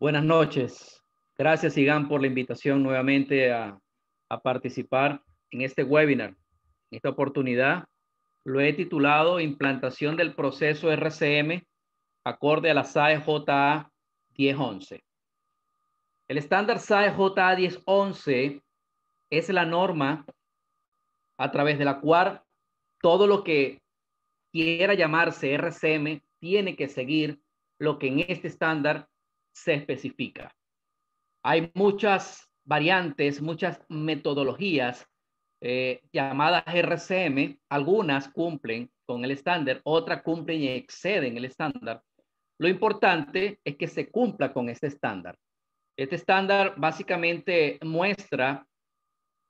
Buenas noches. Gracias, Igan, por la invitación nuevamente a participar en este webinar. En esta oportunidad lo he titulado Implantación del proceso RCM acorde a la SAE JA 1011. El estándar SAE JA 1011 es la norma a través de la cual todo lo que quiera llamarse RCM tiene que seguir lo que en este estándar se especifica. Hay muchas variantes, muchas metodologías llamadas RCM. Algunas cumplen con el estándar, otras cumplen y exceden el estándar. Lo importante es que se cumpla con este estándar. Este estándar básicamente muestra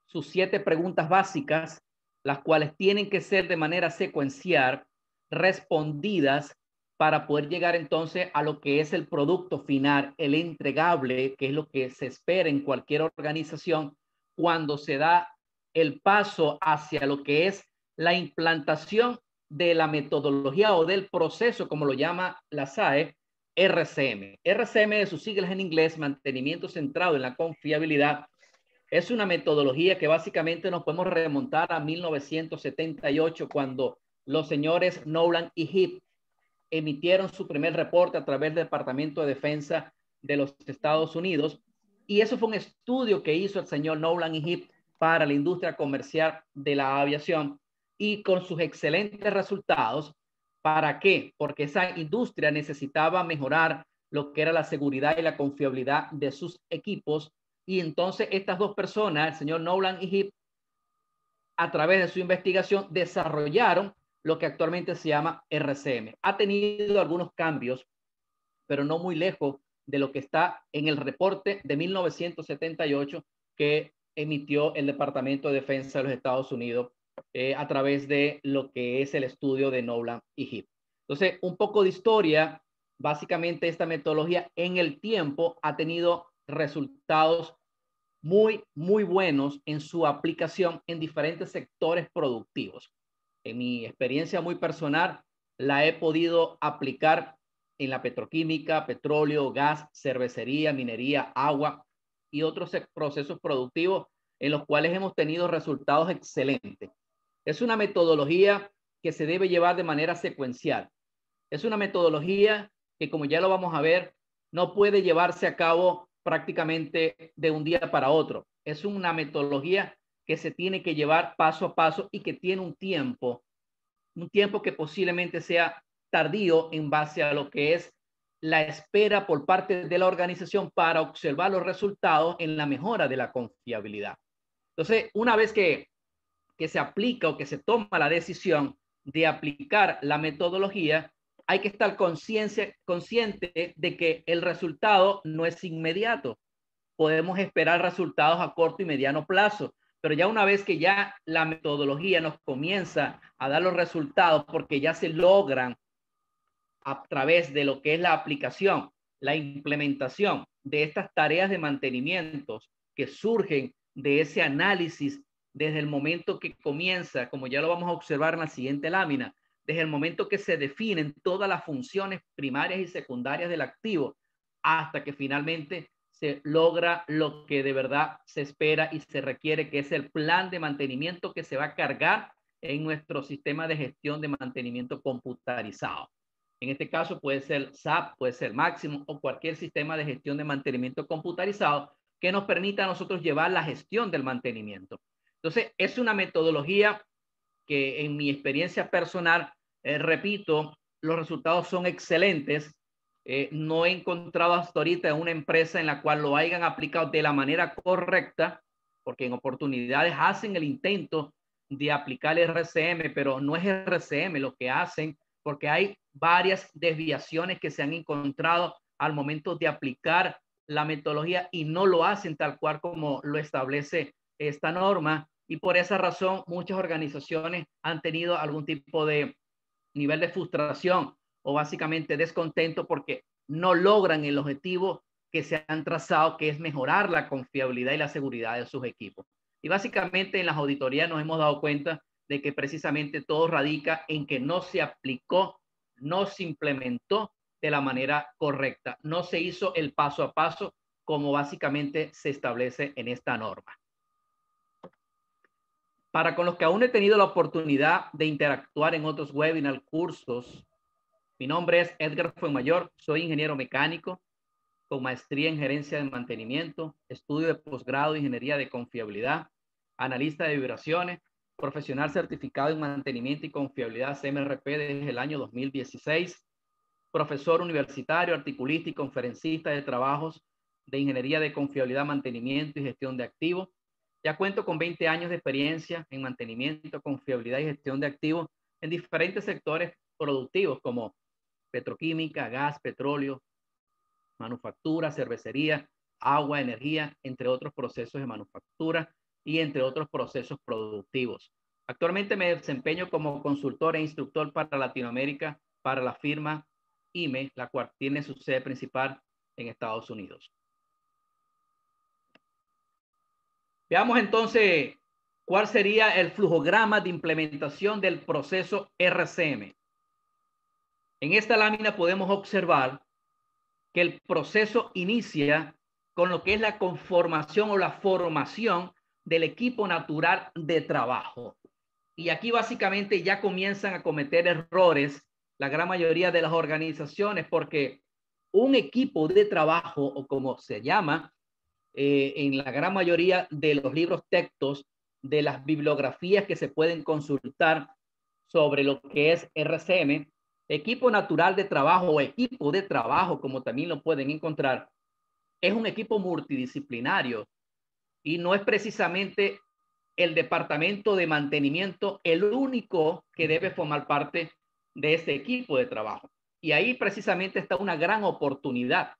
sus 7 preguntas básicas, las cuales tienen que ser de manera secuencial respondidas para poder llegar entonces a lo que es el producto final, el entregable, que es lo que se espera en cualquier organización cuando se da el paso hacia lo que es la implantación de la metodología o del proceso, como lo llama la SAE, RCM. RCM de sus siglas en inglés, mantenimiento centrado en la confiabilidad. Es una metodología que básicamente nos podemos remontar a 1978, cuando los señores Knowland y Heath emitieron su primer reporte a través del Departamento de Defensa de los Estados Unidos. Y eso fue un estudio que hizo el señor Knowland y Heath para la industria comercial de la aviación, y con sus excelentes resultados. ¿Para qué? Porque esa industria necesitaba mejorar lo que era la seguridad y la confiabilidad de sus equipos. Y entonces estas dos personas, el señor Knowland y Heath, a través de su investigación desarrollaron lo que actualmente se llama RCM. Ha tenido algunos cambios, pero no muy lejos de lo que está en el reporte de 1978 que emitió el Departamento de Defensa de los Estados Unidos a través de lo que es el estudio de Knowland y Heath. Entonces, un poco de historia. Básicamente, esta metodología en el tiempo ha tenido resultados muy buenos en su aplicación en diferentes sectores productivos. En mi experiencia muy personal, la he podido aplicar en la petroquímica, petróleo, gas, cervecería, minería, agua y otros procesos productivos en los cuales hemos tenido resultados excelentes. Es una metodología que se debe llevar de manera secuencial. Es una metodología que, como ya lo vamos a ver, no puede llevarse a cabo prácticamente de un día para otro. Es una metodología que se tiene que llevar paso a paso y que tiene un tiempo que posiblemente sea tardío en base a lo que es la espera por parte de la organización para observar los resultados en la mejora de la confiabilidad. Entonces, una vez que se aplica o que se toma la decisión de aplicar la metodología, hay que estar consciente de que el resultado no es inmediato. Podemos esperar resultados a corto y mediano plazo, pero ya una vez que ya la metodología nos comienza a dar los resultados, porque ya se logran a través de lo que es la aplicación, la implementación de estas tareas de mantenimiento que surgen de ese análisis desde el momento que comienza, como ya lo vamos a observar en la siguiente lámina, desde el momento que se definen todas las funciones primarias y secundarias del activo, hasta que finalmente se logra lo que de verdad se espera y se requiere, que es el plan de mantenimiento que se va a cargar en nuestro sistema de gestión de mantenimiento computarizado. En este caso puede ser SAP, puede ser Maximum o cualquier sistema de gestión de mantenimiento computarizado que nos permita a nosotros llevar la gestión del mantenimiento. Entonces, es una metodología que en mi experiencia personal, repito, los resultados son excelentes. No he encontrado hasta ahorita una empresa en la cual lo hayan aplicado de la manera correcta, porque en oportunidades hacen el intento de aplicar el RCM, pero no es RCM lo que hacen, porque hay varias desviaciones que se han encontrado al momento de aplicar la metodología y no lo hacen tal cual como lo establece esta norma. Y por esa razón muchas organizaciones han tenido algún tipo de nivel de frustración o básicamente descontento porque no logran el objetivo que se han trazado, que es mejorar la confiabilidad y la seguridad de sus equipos. Y básicamente en las auditorías nos hemos dado cuenta de que precisamente todo radica en que no se aplicó, no se implementó de la manera correcta. No se hizo el paso a paso como básicamente se establece en esta norma. Para con los que aún he tenido la oportunidad de interactuar en otros webinars, cursos, mi nombre es Edgar Fuenmayor, soy ingeniero mecánico con maestría en gerencia de mantenimiento, estudio de posgrado, ingeniería de confiabilidad, analista de vibraciones, profesional certificado en mantenimiento y confiabilidad CMRP desde el año 2016, profesor universitario, articulista y conferencista de trabajos de ingeniería de confiabilidad, mantenimiento y gestión de activos. Ya cuento con 20 años de experiencia en mantenimiento, confiabilidad y gestión de activos en diferentes sectores productivos como petroquímica, gas, petróleo, manufactura, cervecería, agua, energía, entre otros procesos de manufactura y entre otros procesos productivos. Actualmente me desempeño como consultor e instructor para Latinoamérica para la firma IME, la cual tiene su sede principal en Estados Unidos. Veamos entonces cuál sería el flujograma de implementación del proceso RCM. En esta lámina podemos observar que el proceso inicia con lo que es la conformación o la formación del equipo natural de trabajo. Y aquí básicamente ya comienzan a cometer errores la gran mayoría de las organizaciones, porque un equipo de trabajo, o como se llama en la gran mayoría de los libros textos, de las bibliografías que se pueden consultar sobre lo que es RCM, equipo natural de trabajo o equipo de trabajo, como también lo pueden encontrar, es un equipo multidisciplinario y no es precisamente el departamento de mantenimiento el único que debe formar parte de este equipo de trabajo. Y ahí precisamente está una gran oportunidad,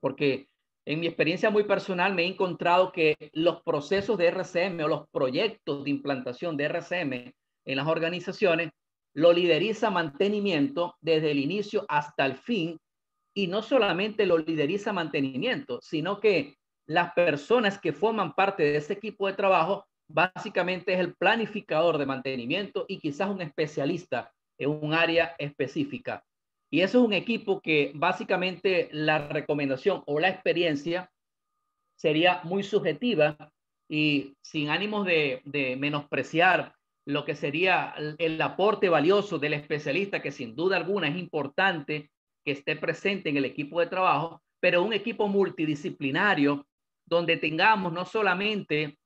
porque en mi experiencia muy personal me he encontrado que los procesos de RCM o los proyectos de implantación de RCM en las organizaciones lo lideriza mantenimiento desde el inicio hasta el fin, y no solamente lo lideriza mantenimiento, sino que las personas que forman parte de ese equipo de trabajo básicamente es el planificador de mantenimiento y quizás un especialista en un área específica. Y eso es un equipo que básicamente la recomendación o la experiencia sería muy subjetiva y sin ánimos de menospreciar lo que sería el aporte valioso del especialista, que sin duda alguna es importante que esté presente en el equipo de trabajo, pero un equipo multidisciplinario donde tengamos no solamente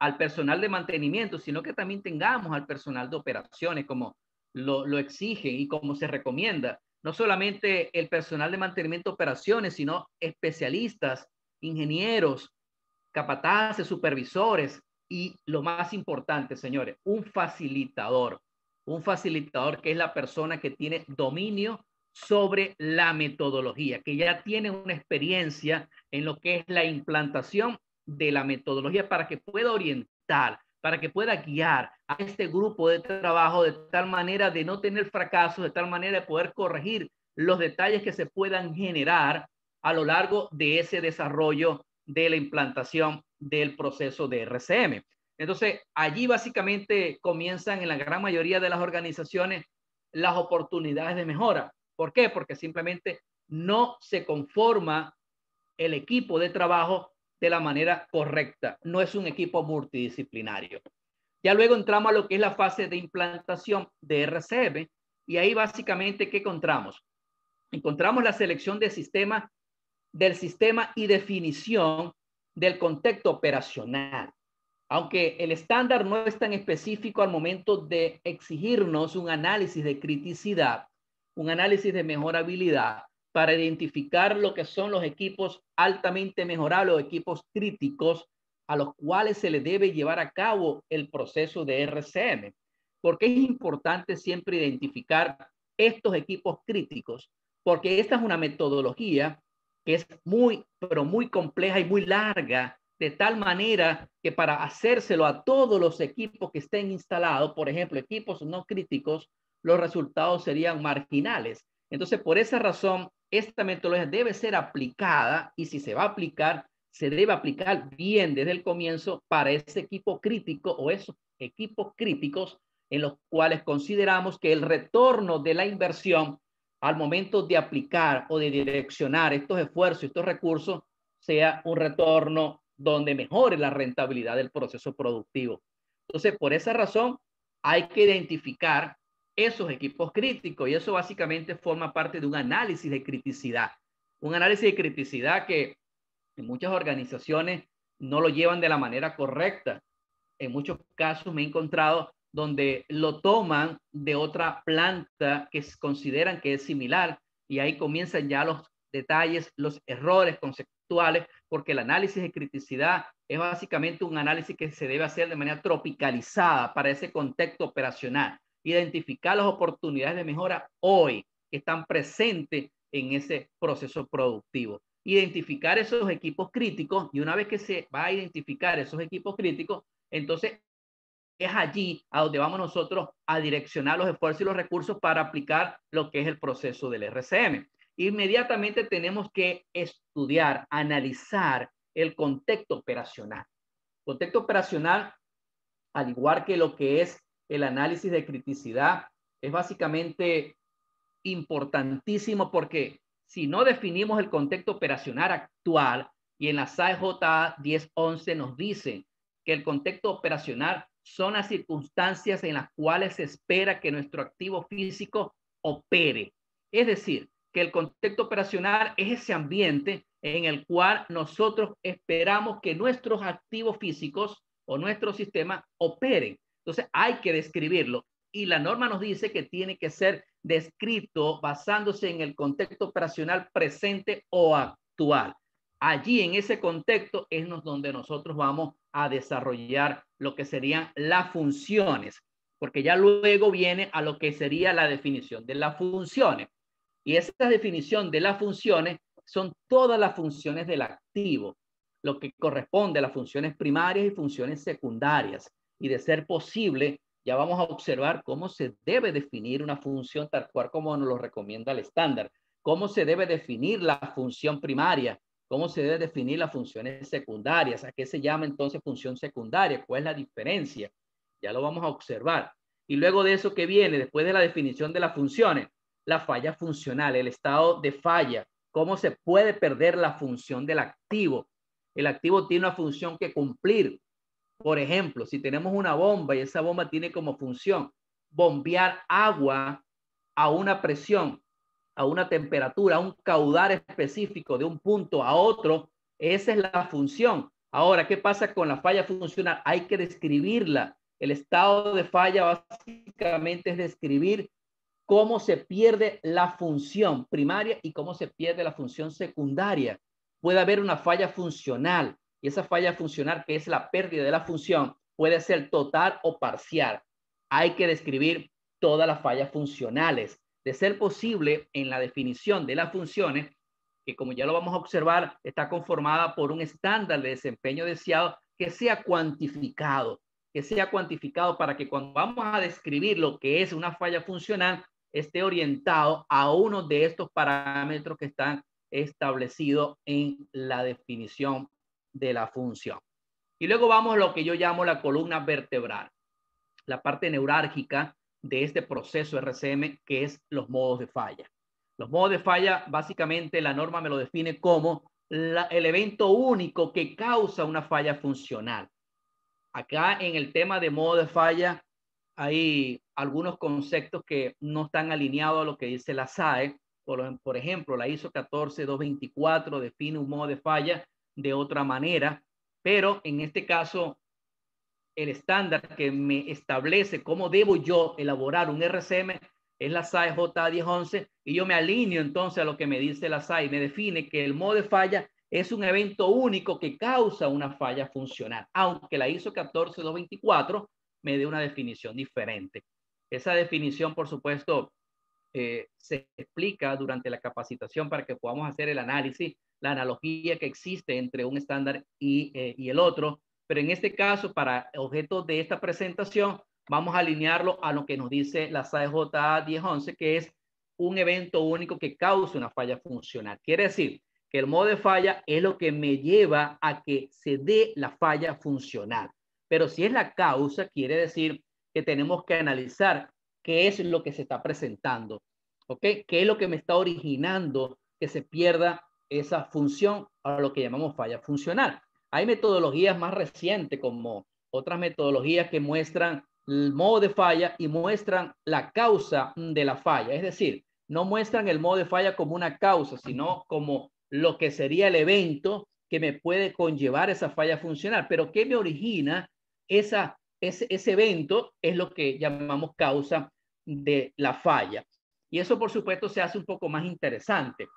al personal de mantenimiento, sino que también tengamos al personal de operaciones, como lo exige y como se recomienda. No solamente el personal de mantenimiento de operaciones, sino especialistas, ingenieros, capataces, supervisores y lo más importante, señores, un facilitador que es la persona que tiene dominio sobre la metodología, que ya tiene una experiencia en lo que es la implantación de la metodología para que pueda orientar, para que pueda guiar a este grupo de trabajo de tal manera de no tener fracasos, de tal manera de poder corregir los detalles que se puedan generar a lo largo de ese desarrollo de la implantación del proceso de RCM. Entonces, allí básicamente comienzan en la gran mayoría de las organizaciones las oportunidades de mejora. ¿Por qué? Porque simplemente no se conforma el equipo de trabajo de la manera correcta. No es un equipo multidisciplinario. Ya luego entramos a lo que es la fase de implantación de RCM y ahí básicamente, ¿qué encontramos? Encontramos la selección del sistema y definición del contexto operacional. Aunque el estándar no es tan específico al momento de exigirnos un análisis de criticidad, un análisis de mejorabilidad para identificar lo que son los equipos altamente mejorables o equipos críticos a los cuales se le debe llevar a cabo el proceso de RCM. ¿Por qué es importante siempre identificar estos equipos críticos? Porque esta es una metodología que es muy, pero muy compleja y muy larga, de tal manera que para hacérselo a todos los equipos que estén instalados, por ejemplo, equipos no críticos, los resultados serían marginales. Entonces, por esa razón, esta metodología debe ser aplicada, y si se va a aplicar, se debe aplicar bien desde el comienzo para ese equipo crítico o esos equipos críticos en los cuales consideramos que el retorno de la inversión al momento de aplicar o de direccionar estos esfuerzos, estos recursos, sea un retorno donde mejore la rentabilidad del proceso productivo. Entonces, por esa razón, hay que identificar esos equipos críticos y eso básicamente forma parte de un análisis de criticidad. Un análisis de criticidad que en muchas organizaciones no lo llevan de la manera correcta. En muchos casos me he encontrado donde lo toman de otra planta que consideran que es similar y ahí comienzan ya los detalles, los errores conceptuales, porque el análisis de criticidad es básicamente un análisis que se debe hacer de manera tropicalizada para ese contexto operacional. Identificar las oportunidades de mejora hoy que están presentes en ese proceso productivo. Identificar esos equipos críticos y una vez que se va a identificar esos equipos críticos, entonces es allí a donde vamos nosotros a direccionar los esfuerzos y los recursos para aplicar lo que es el proceso del RCM. Inmediatamente tenemos que estudiar, analizar el contexto operacional. Contexto operacional, al igual que lo que es el análisis de criticidad, es básicamente importantísimo porque si no definimos el contexto operacional actual, y en la SAE JA 1011 nos dice que el contexto operacional son las circunstancias en las cuales se espera que nuestro activo físico opere. Es decir, que el contexto operacional es ese ambiente en el cual nosotros esperamos que nuestros activos físicos o nuestro sistema operen. Entonces hay que describirlo y la norma nos dice que tiene que ser descrito basándose en el contexto operacional presente o actual. Allí en ese contexto es donde nosotros vamos a desarrollar lo que serían las funciones, porque ya luego viene a lo que sería la definición de las funciones. Y esa definición de las funciones son todas las funciones del activo, lo que corresponde a las funciones primarias y funciones secundarias. Y de ser posible, ya vamos a observar cómo se debe definir una función tal cual como nos lo recomienda el estándar, cómo se debe definir la función primaria, cómo se debe definir las funciones secundarias, a qué se llama entonces función secundaria, cuál es la diferencia, ya lo vamos a observar. Y luego de eso que viene, después de la definición de las funciones, la falla funcional, el estado de falla, cómo se puede perder la función del activo. El activo tiene una función que cumplir. Por ejemplo, si tenemos una bomba y esa bomba tiene como función bombear agua a una presión, a una temperatura, a un caudal específico de un punto a otro, esa es la función. Ahora, ¿qué pasa con la falla funcional? Hay que describirla. El estado de falla básicamente es describir cómo se pierde la función primaria y cómo se pierde la función secundaria. Puede haber una falla funcional y esa falla funcional, que es la pérdida de la función, puede ser total o parcial. Hay que describir todas las fallas funcionales. De ser posible, en la definición de las funciones, que como ya lo vamos a observar, está conformada por un estándar de desempeño deseado que sea cuantificado para que cuando vamos a describir lo que es una falla funcional, esté orientado a uno de estos parámetros que están establecidos en la definición de la función. Y luego vamos a lo que yo llamo la columna vertebral, la parte neurálgica de este proceso RCM, que es los modos de falla. Los modos de falla, básicamente la norma me lo define como el evento único que causa una falla funcional. Acá en el tema de modo de falla hay algunos conceptos que no están alineados a lo que dice la SAE. Por ejemplo, la ISO 14224 define un modo de falla de otra manera, pero en este caso el estándar que me establece cómo debo yo elaborar un RCM es la SAE J1011 y yo me alineo entonces a lo que me dice la SAE. Me define que el modo de falla es un evento único que causa una falla funcional, aunque la ISO 14224 me dé una definición diferente. Esa definición, por supuesto, se explica durante la capacitación para que podamos hacer el análisis, la analogía que existe entre un estándar y el otro. Pero en este caso, para objetos de esta presentación, vamos a alinearlo a lo que nos dice la SAE JA 1011, que es un evento único que causa una falla funcional. Quiere decir que el modo de falla es lo que me lleva a que se dé la falla funcional. Pero si es la causa, quiere decir que tenemos que analizar qué es lo que se está presentando. ¿Ok? ¿Qué es lo que me está originando que se pierda esa función a lo que llamamos falla funcional? Hay metodologías más recientes como otras metodologías que muestran el modo de falla y muestran la causa de la falla. Es decir, no muestran el modo de falla como una causa, sino como lo que sería el evento que me puede conllevar esa falla funcional. Pero ¿qué me origina ese evento? Es lo que llamamos causa de la falla. Y eso, por supuesto, se hace un poco más interesante.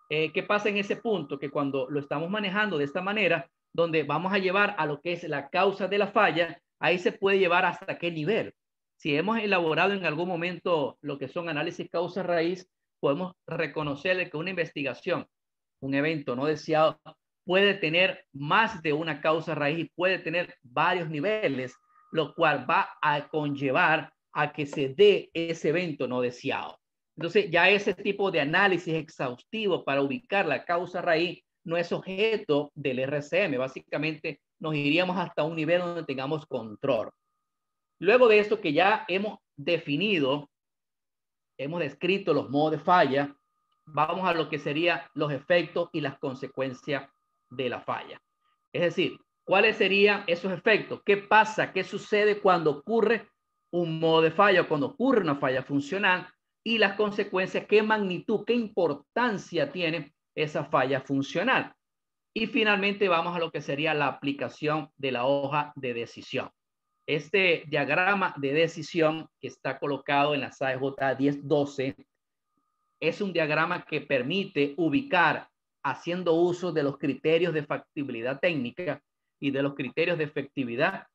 ¿Qué pasa en ese punto? Que cuando lo estamos manejando de esta manera, donde vamos a llevar a lo que es la causa de la falla, ahí se puede llevar hasta qué nivel. Si hemos elaborado en algún momento lo que son análisis causa-raíz, podemos reconocer que una investigación, un evento no deseado, puede tener más de una causa raíz y puede tener varios niveles, lo cual va a conllevar a que se dé ese evento no deseado. Entonces, ya ese tipo de análisis exhaustivo para ubicar la causa raíz no es objeto del RCM. Básicamente, nos iríamos hasta un nivel donde tengamos control. Luego de esto que ya hemos definido, hemos descrito los modos de falla, vamos a lo que serían los efectos y las consecuencias de la falla. Es decir, ¿cuáles serían esos efectos? ¿Qué pasa? ¿Qué sucede cuando ocurre un modo de falla o cuando ocurre una falla funcional? Y las consecuencias, ¿qué magnitud, qué importancia tiene esa falla funcional? Y finalmente vamos a lo que sería la aplicación de la hoja de decisión. Este diagrama de decisión que está colocado en la SAEJ 1012 es un diagrama que permite ubicar, haciendo uso de los criterios de factibilidad técnica y de los criterios de efectividad,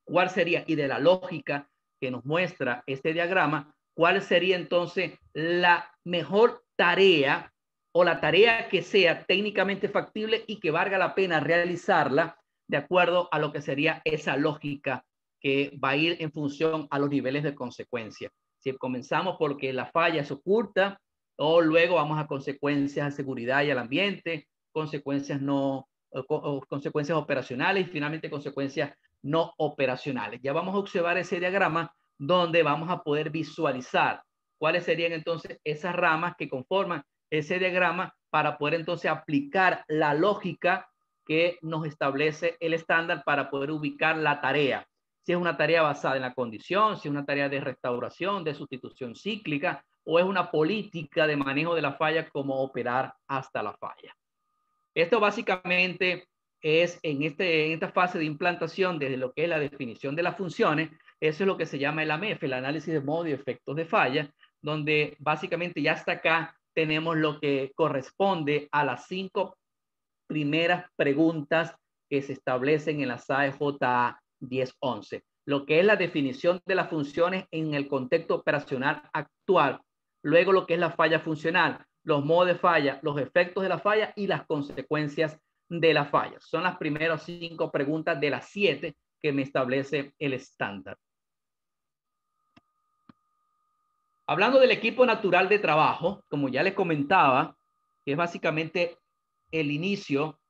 cuál sería, y de la lógica que nos muestra este diagrama, cuál sería entonces la mejor tarea o la tarea que sea técnicamente factible y que valga la pena realizarla de acuerdo a lo que sería esa lógica que va a ir en función a los niveles de consecuencia. Si comenzamos porque la falla es oculta, o luego vamos a consecuencias de seguridad y al ambiente, consecuencias consecuencias operacionales y finalmente consecuencias no operacionales. Ya vamos a observar ese diagrama donde vamos a poder visualizar cuáles serían entonces esas ramas que conforman ese diagrama para poder entonces aplicar la lógica que nos establece el estándar para poder ubicar la tarea. Si es una tarea basada en la condición, si es una tarea de restauración, de sustitución cíclica, o es una política de manejo de la falla, como operar hasta la falla. Esto básicamente es en esta fase de implantación, desde lo que es la definición de las funciones, eso es lo que se llama el AMEF, el análisis de modo y efectos de falla, donde básicamente ya hasta acá tenemos lo que corresponde a las 5 primeras preguntas que se establecen en la SAE JA 1011. Lo que es la definición de las funciones en el contexto operacional actual, luego lo que es la falla funcional, los modos de falla, los efectos de la falla y las consecuencias de la falla. Son las primeras 5 preguntas de las 7 que me establece el estándar. Hablando del equipo natural de trabajo, como ya les comentaba, que es básicamente el inicio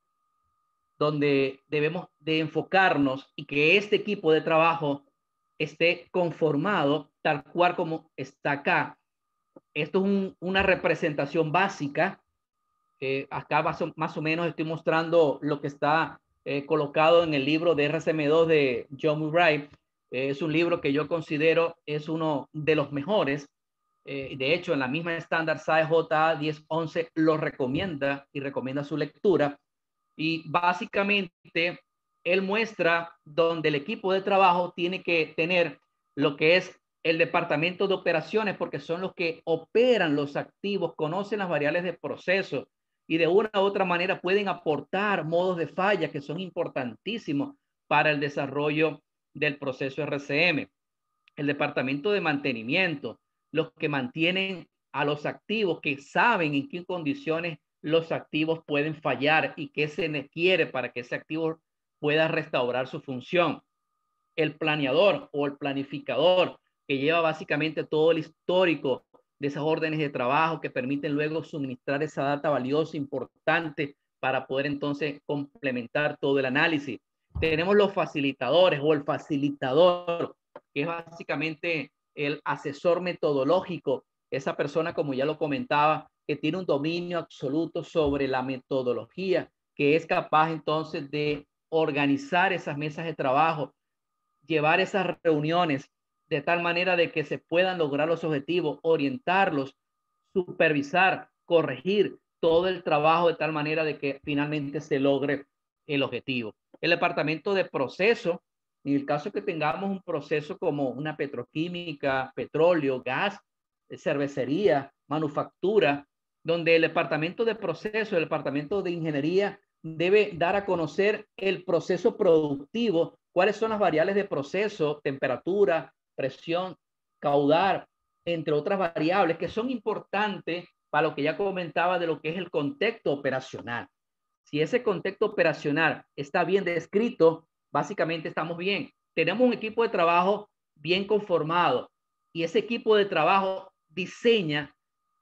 donde debemos de enfocarnos y que este equipo de trabajo esté conformado tal cual como está acá. Esto es una representación básica. Acá más o menos estoy mostrando lo que está colocado en el libro de RCM2 de John Murray. Es un libro que yo considero es uno de los mejores. De hecho, en la misma estándar SAE JA 1011 lo recomienda y recomienda su lectura. Y básicamente él muestra donde el equipo de trabajo tiene que tener lo que es el departamento de operaciones, porque son los que operan los activos, conocen las variables de proceso y de una u otra manera pueden aportar modos de falla que son importantísimos para el desarrollo del proceso RCM. El departamento de mantenimiento, los que mantienen a los activos, que saben en qué condiciones los activos pueden fallar y qué se requiere para que ese activo pueda restaurar su función. El planeador o el planificador, que lleva básicamente todo el histórico de esas órdenes de trabajo que permiten luego suministrar esa data valiosa, importante, para poder entonces complementar todo el análisis. Tenemos los facilitadores o el facilitador, que es básicamente el asesor metodológico esa persona, como ya lo comentaba, que tiene un dominio absoluto sobre la metodología, que es capaz entonces de organizar esas mesas de trabajo, llevar esas reuniones de tal manera de que se puedan lograr los objetivos, orientarlos, supervisar, corregir todo el trabajo de tal manera de que finalmente se logre el objetivo. El departamento de proceso, en el caso que tengamos un proceso como una petroquímica, petróleo, gas, cervecería, manufactura, donde el departamento de proceso, el departamento de ingeniería debe dar a conocer el proceso productivo, cuáles son las variables de proceso, temperatura, presión, caudal, entre otras variables que son importantes para lo que ya comentaba de lo que es el contexto operacional. Si ese contexto operacional está bien descrito, básicamente estamos bien. Tenemos un equipo de trabajo bien conformado y ese equipo de trabajo diseña,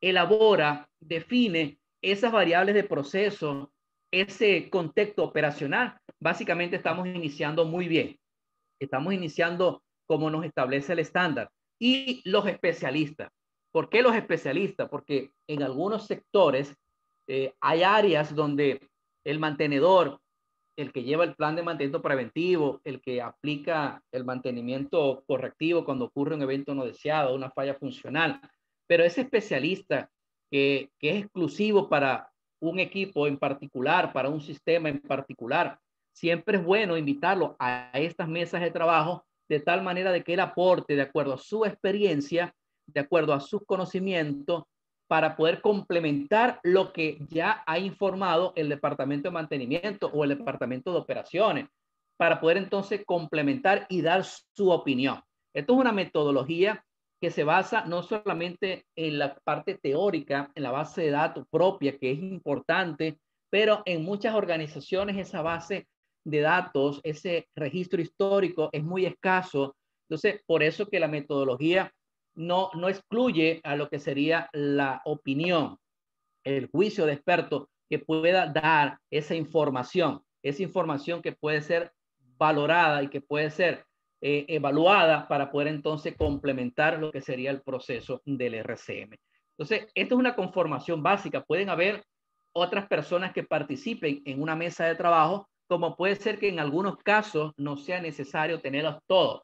elabora, define esas variables de proceso, ese contexto operacional. Básicamente estamos iniciando muy bien. Estamos iniciando como nos establece el estándar. Y los especialistas. ¿Por qué los especialistas? Porque en algunos sectores hay áreas donde el mantenedor, el que lleva el plan de mantenimiento preventivo, el que aplica el mantenimiento correctivo cuando ocurre un evento no deseado, una falla funcional, pero ese especialista que es exclusivo para un equipo en particular, para un sistema en particular, siempre es bueno invitarlo a estas mesas de trabajo de tal manera de que él aporte de acuerdo a su experiencia, de acuerdo a sus conocimientos, para poder complementar lo que ya ha informado el departamento de mantenimiento o el departamento de operaciones, para poder entonces complementar y dar su opinión. Esto es una metodología que se basa no solamente en la parte teórica, en la base de datos propia, que es importante, pero en muchas organizaciones esa base de datos, ese registro histórico es muy escaso. Entonces, por eso que la metodología no excluye a lo que sería la opinión, el juicio de experto que pueda dar esa información que puede ser valorada y que puede ser evaluada para poder entonces complementar lo que sería el proceso del RCM. Entonces, esto es una conformación básica. Pueden haber otras personas que participen en una mesa de trabajo, como puede ser que en algunos casos no sea necesario tenerlos todos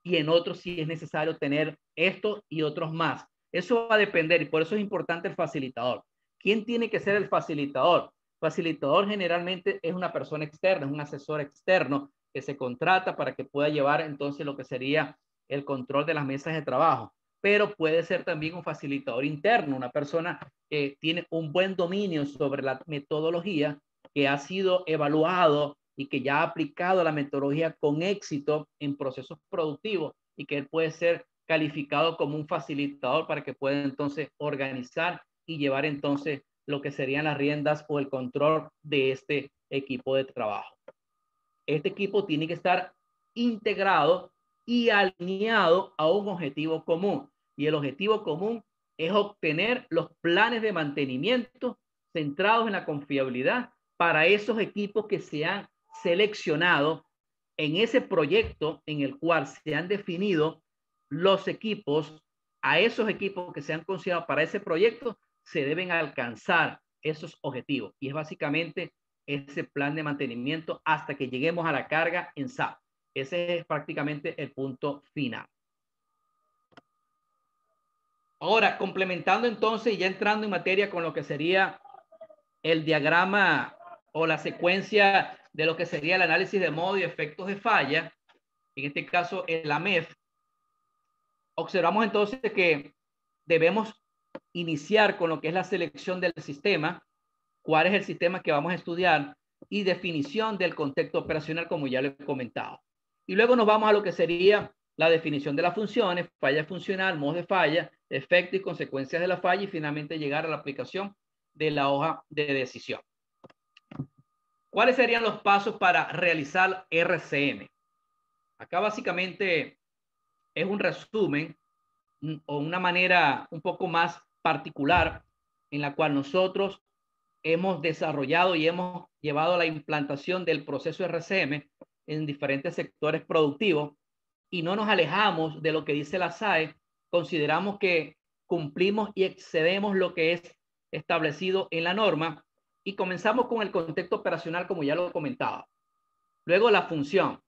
y en otros sí es necesario tener estos y otros más. Eso va a depender y por eso es importante el facilitador. ¿Quién tiene que ser el facilitador? Facilitador generalmente es una persona externa, es un asesor externo que se contrata para que pueda llevar entonces lo que sería el control de las mesas de trabajo. Pero puede ser también un facilitador interno, una persona que tiene un buen dominio sobre la metodología, que ha sido evaluado y que ya ha aplicado la metodología con éxito en procesos productivos y que él puede ser calificado como un facilitador para que pueda entonces organizar y llevar entonces lo que serían las riendas o el control de este equipo de trabajo. Este equipo tiene que estar integrado y alineado a un objetivo común. Y el objetivo común es obtener los planes de mantenimiento centrados en la confiabilidad para esos equipos que se han seleccionado en ese proyecto en el cual se han definido los equipos. A esos equipos que se han considerado para ese proyecto se deben alcanzar esos objetivos. Y es básicamente ese plan de mantenimiento hasta que lleguemos a la carga en SAP. Ese es prácticamente el punto final. Ahora, complementando entonces, ya entrando en materia con lo que sería el diagrama o la secuencia de lo que sería el análisis de modo y efectos de falla, en este caso el AMEF, observamos entonces que debemos iniciar con lo que es la selección del sistema, cuál es el sistema que vamos a estudiar y definición del contexto operacional, como ya lo he comentado. Y luego nos vamos a lo que sería la definición de las funciones, falla funcional, modos de falla, efectos y consecuencias de la falla y finalmente llegar a la aplicación de la hoja de decisión. ¿Cuáles serían los pasos para realizar RCM? Acá básicamente es un resumen o una manera un poco más particular en la cual nosotros hemos desarrollado y hemos llevado la implantación del proceso RCM en diferentes sectores productivos y no nos alejamos de lo que dice la SAE. Consideramos que cumplimos y excedemos lo que es establecido en la norma. Y comenzamos con el contexto operacional, como ya lo comentaba. Luego la función,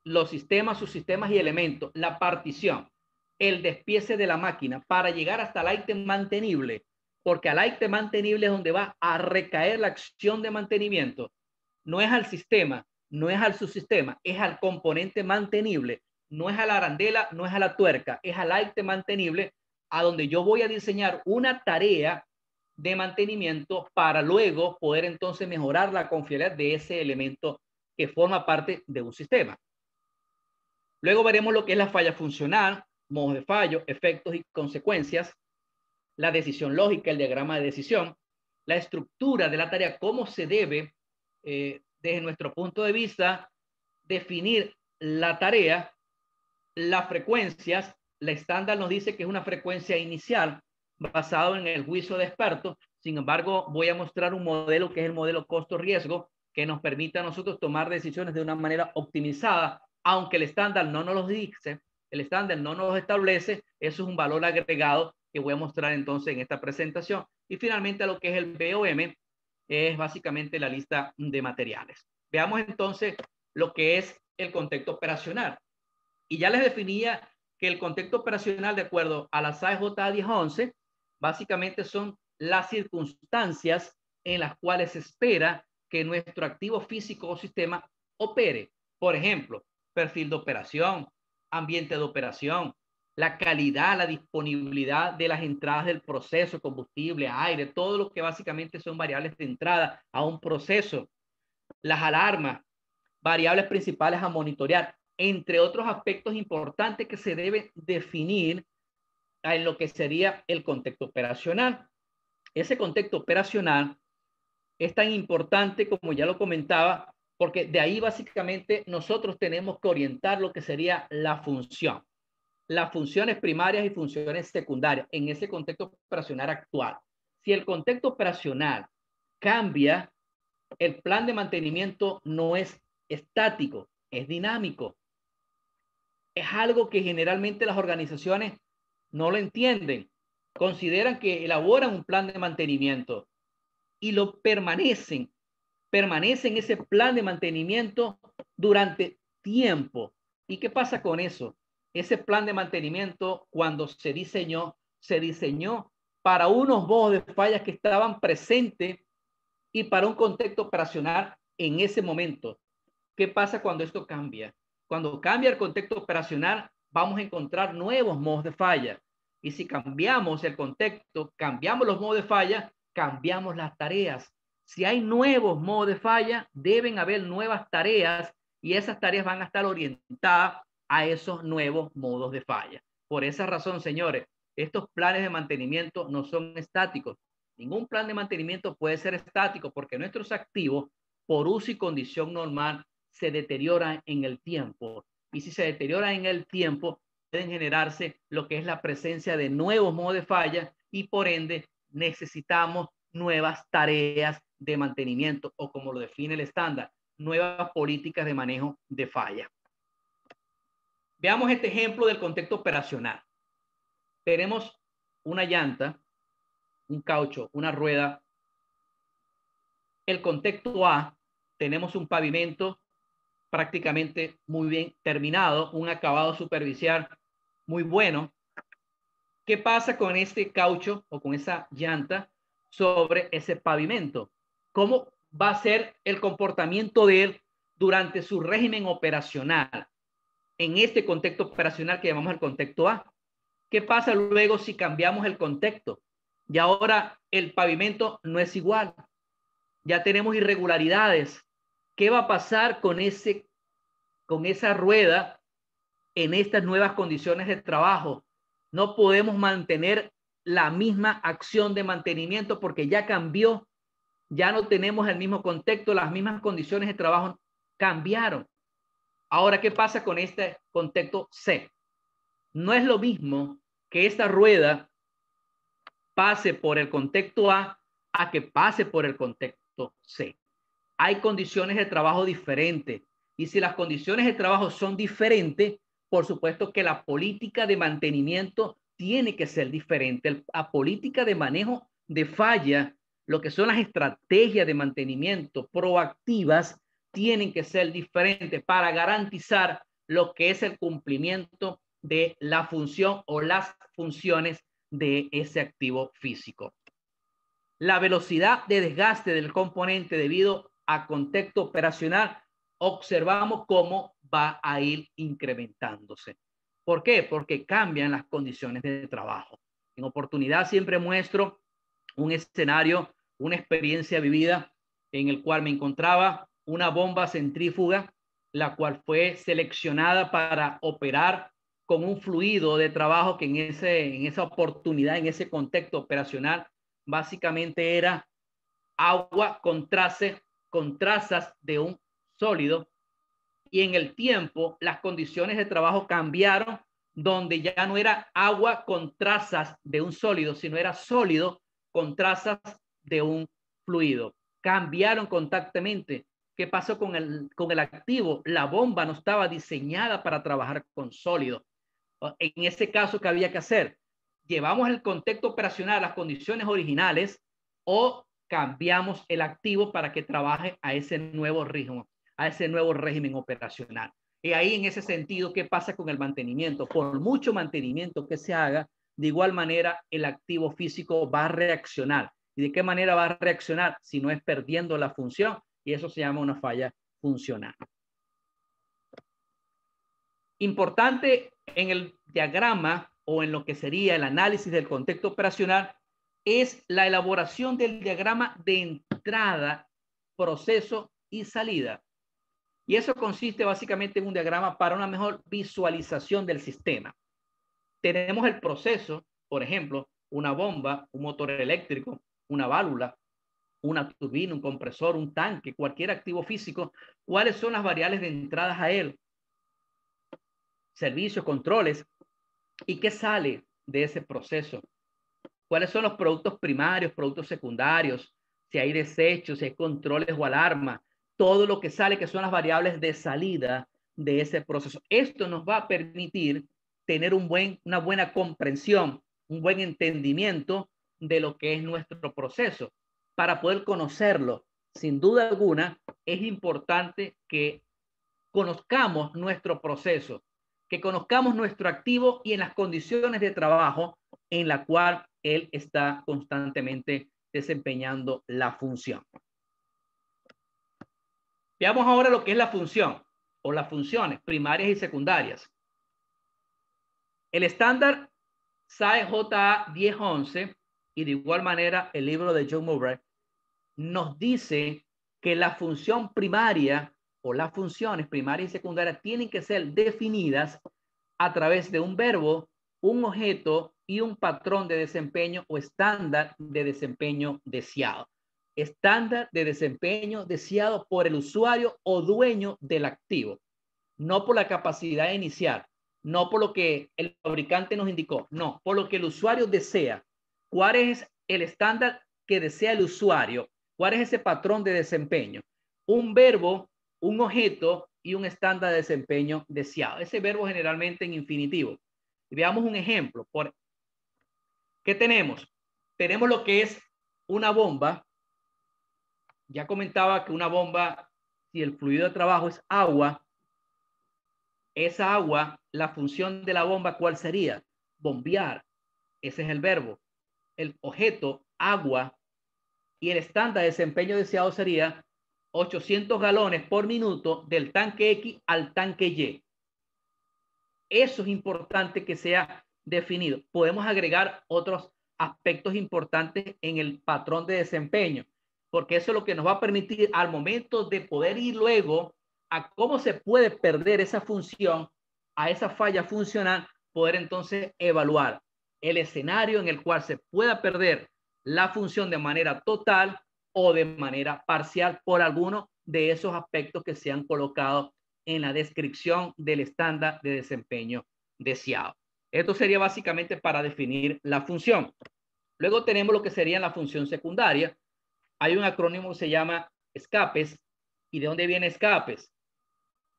los sistemas, subsistemas y elementos, la partición, el despiece de la máquina para llegar hasta el ítem mantenible, porque al ítem mantenible es donde va a recaer la acción de mantenimiento. No es al sistema, no es al subsistema, es al componente mantenible, no es a la arandela, no es a la tuerca, es al ítem mantenible, a donde yo voy a diseñar una tarea de mantenimiento para luego poder entonces mejorar la confiabilidad de ese elemento que forma parte de un sistema. Luego veremos lo que es la falla funcional, modos de fallo, efectos y consecuencias, la decisión lógica, el diagrama de decisión, la estructura de la tarea, cómo se debe, desde nuestro punto de vista, definir la tarea, las frecuencias. La estándar nos dice que es una frecuencia inicial basado en el juicio de expertos. Sin embargo, voy a mostrar un modelo que es el modelo costo-riesgo, que nos permite a nosotros tomar decisiones de una manera optimizada, aunque el estándar no nos lo dice, el estándar no nos lo establece. Eso es un valor agregado que voy a mostrar entonces en esta presentación. Y finalmente lo que es el BOM es básicamente la lista de materiales. Veamos entonces lo que es el contexto operacional. Y ya les definía que el contexto operacional, de acuerdo a la SAE J 1011, básicamente son las circunstancias en las cuales se espera que nuestro activo físico o sistema opere. Por ejemplo, perfil de operación, ambiente de operación, la calidad, la disponibilidad de las entradas del proceso, combustible, aire, todo lo que básicamente son variables de entrada a un proceso, las alarmas, variables principales a monitorear, entre otros aspectos importantes que se debe definir en lo que sería el contexto operacional. Ese contexto operacional es tan importante, como ya lo comentaba, porque de ahí básicamente nosotros tenemos que orientar lo que sería la función, las funciones primarias y funciones secundarias en ese contexto operacional actual. Si el contexto operacional cambia, el plan de mantenimiento no es estático, es dinámico. Es algo que generalmente las organizaciones no lo entienden. Consideran que elaboran un plan de mantenimiento y lo permanecen ese plan de mantenimiento durante tiempo. ¿Y qué pasa con eso? Ese plan de mantenimiento, cuando se diseñó para unos modos de fallas que estaban presentes y para un contexto operacional en ese momento. ¿Qué pasa cuando esto cambia? Cuando cambia el contexto operacional, vamos a encontrar nuevos modos de falla. Y si cambiamos el contexto, cambiamos los modos de falla, cambiamos las tareas. Si hay nuevos modos de falla, deben haber nuevas tareas y esas tareas van a estar orientadas a esos nuevos modos de falla. Por esa razón, señores, estos planes de mantenimiento no son estáticos. Ningún plan de mantenimiento puede ser estático porque nuestros activos, por uso y condición normal, se deterioran en el tiempo. Y si se deterioran en el tiempo, pueden generarse lo que es la presencia de nuevos modos de falla y por ende necesitamos nuevas tareas de mantenimiento o, como lo define el estándar, nuevas políticas de manejo de falla. Veamos este ejemplo del contexto operacional. Tenemos una llanta, un caucho, una rueda. El contexto A, tenemos un pavimento prácticamente muy bien terminado, un acabado superficial muy bueno. ¿Qué pasa con este caucho o con esa llanta sobre ese pavimento? ¿Cómo va a ser el comportamiento de él durante su régimen operacional en este contexto operacional que llamamos el contexto A? ¿Qué pasa luego si cambiamos el contexto? Y ahora el pavimento no es igual. Ya tenemos irregularidades. ¿Qué va a pasar con esa rueda en estas nuevas condiciones de trabajo? No podemos mantener la misma acción de mantenimiento porque ya cambió, ya no tenemos el mismo contexto, las mismas condiciones de trabajo cambiaron. Ahora, ¿qué pasa con este contexto C? No es lo mismo que esta rueda pase por el contexto A que pase por el contexto C. Hay condiciones de trabajo diferentes. Y si las condiciones de trabajo son diferentes, por supuesto que la política de mantenimiento tiene que ser diferente. La política de manejo de falla, lo que son las estrategias de mantenimiento proactivas, tienen que ser diferentes para garantizar lo que es el cumplimiento de la función o las funciones de ese activo físico. La velocidad de desgaste del componente debido a contexto operacional, observamos cómo va a ir incrementándose. ¿Por qué? Porque cambian las condiciones de trabajo. En oportunidad siempre muestro un escenario, una experiencia vivida en el cual me encontraba una bomba centrífuga, la cual fue seleccionada para operar con un fluido de trabajo que en esa oportunidad, en ese contexto operacional, básicamente era agua con trazas de un sólido, y en el tiempo las condiciones de trabajo cambiaron, donde ya no era agua con trazas de un sólido, sino era sólido con trazas de un fluido. Cambiaron constantemente. ¿Qué pasó con el activo? La bomba no estaba diseñada para trabajar con sólido. En ese caso, ¿qué había que hacer? ¿Llevamos el contexto operacional a las condiciones originales o cambiamos el activo para que trabaje a ese nuevo régimen operacional? Y ahí, en ese sentido, ¿qué pasa con el mantenimiento? Por mucho mantenimiento que se haga, de igual manera el activo físico va a reaccionar. ¿Y de qué manera va a reaccionar? Si no es perdiendo la función, y eso se llama una falla funcional. Importante en el diagrama o en lo que sería el análisis del contexto operacional es la elaboración del diagrama de entrada, proceso y salida. Y eso consiste básicamente en un diagrama para una mejor visualización del sistema. Tenemos el proceso, por ejemplo, una bomba, un motor eléctrico, una válvula, una turbina, un compresor, un tanque, cualquier activo físico. ¿Cuáles son las variables de entradas a él? Servicios, controles. ¿Y qué sale de ese proceso? ¿Cuáles son los productos primarios, productos secundarios? Si hay desechos, si hay controles o alarma. Todo lo que sale, que son las variables de salida de ese proceso. Esto nos va a permitir tener una buena comprensión, un buen entendimiento de lo que es nuestro proceso. Para poder conocerlo, sin duda alguna, es importante que conozcamos nuestro proceso, que conozcamos nuestro activo y en las condiciones de trabajo en la cual él está constantemente desempeñando la función. Veamos ahora lo que es la función o las funciones primarias y secundarias. El estándar SAE JA 1011 y de igual manera el libro de John Murray nos dice que la función primaria o las funciones primarias y secundarias tienen que ser definidas a través de un verbo, un objeto y un patrón de desempeño o estándar de desempeño deseado. Estándar de desempeño deseado por el usuario o dueño del activo, no por la capacidad inicial, no por lo que el fabricante nos indicó, no, por lo que el usuario desea. ¿Cuál es el estándar que desea el usuario? ¿Cuál es ese patrón de desempeño? Un verbo, un objeto y un estándar de desempeño deseado. Ese verbo generalmente en infinitivo. Y veamos un ejemplo. ¿Qué tenemos? Tenemos lo que es una bomba. Ya comentaba que una bomba, si el fluido de trabajo es agua, esa agua, la función de la bomba, ¿cuál sería? Bombear. Ese es el verbo. El objeto, agua, y el estándar de desempeño deseado sería 800 galones por minuto del tanque X al tanque Y. Eso es importante que sea definido. Podemos agregar otros aspectos importantes en el patrón de desempeño, porque eso es lo que nos va a permitir al momento de poder ir luego a cómo se puede perder esa función, a esa falla funcional, poder entonces evaluar el escenario en el cual se pueda perder la función de manera total o de manera parcial por alguno de esos aspectos que se han colocado en la descripción del estándar de desempeño deseado. Esto sería básicamente para definir la función. Luego tenemos lo que sería la función secundaria. Hay un acrónimo que se llama escapes. ¿Y de dónde viene escapes?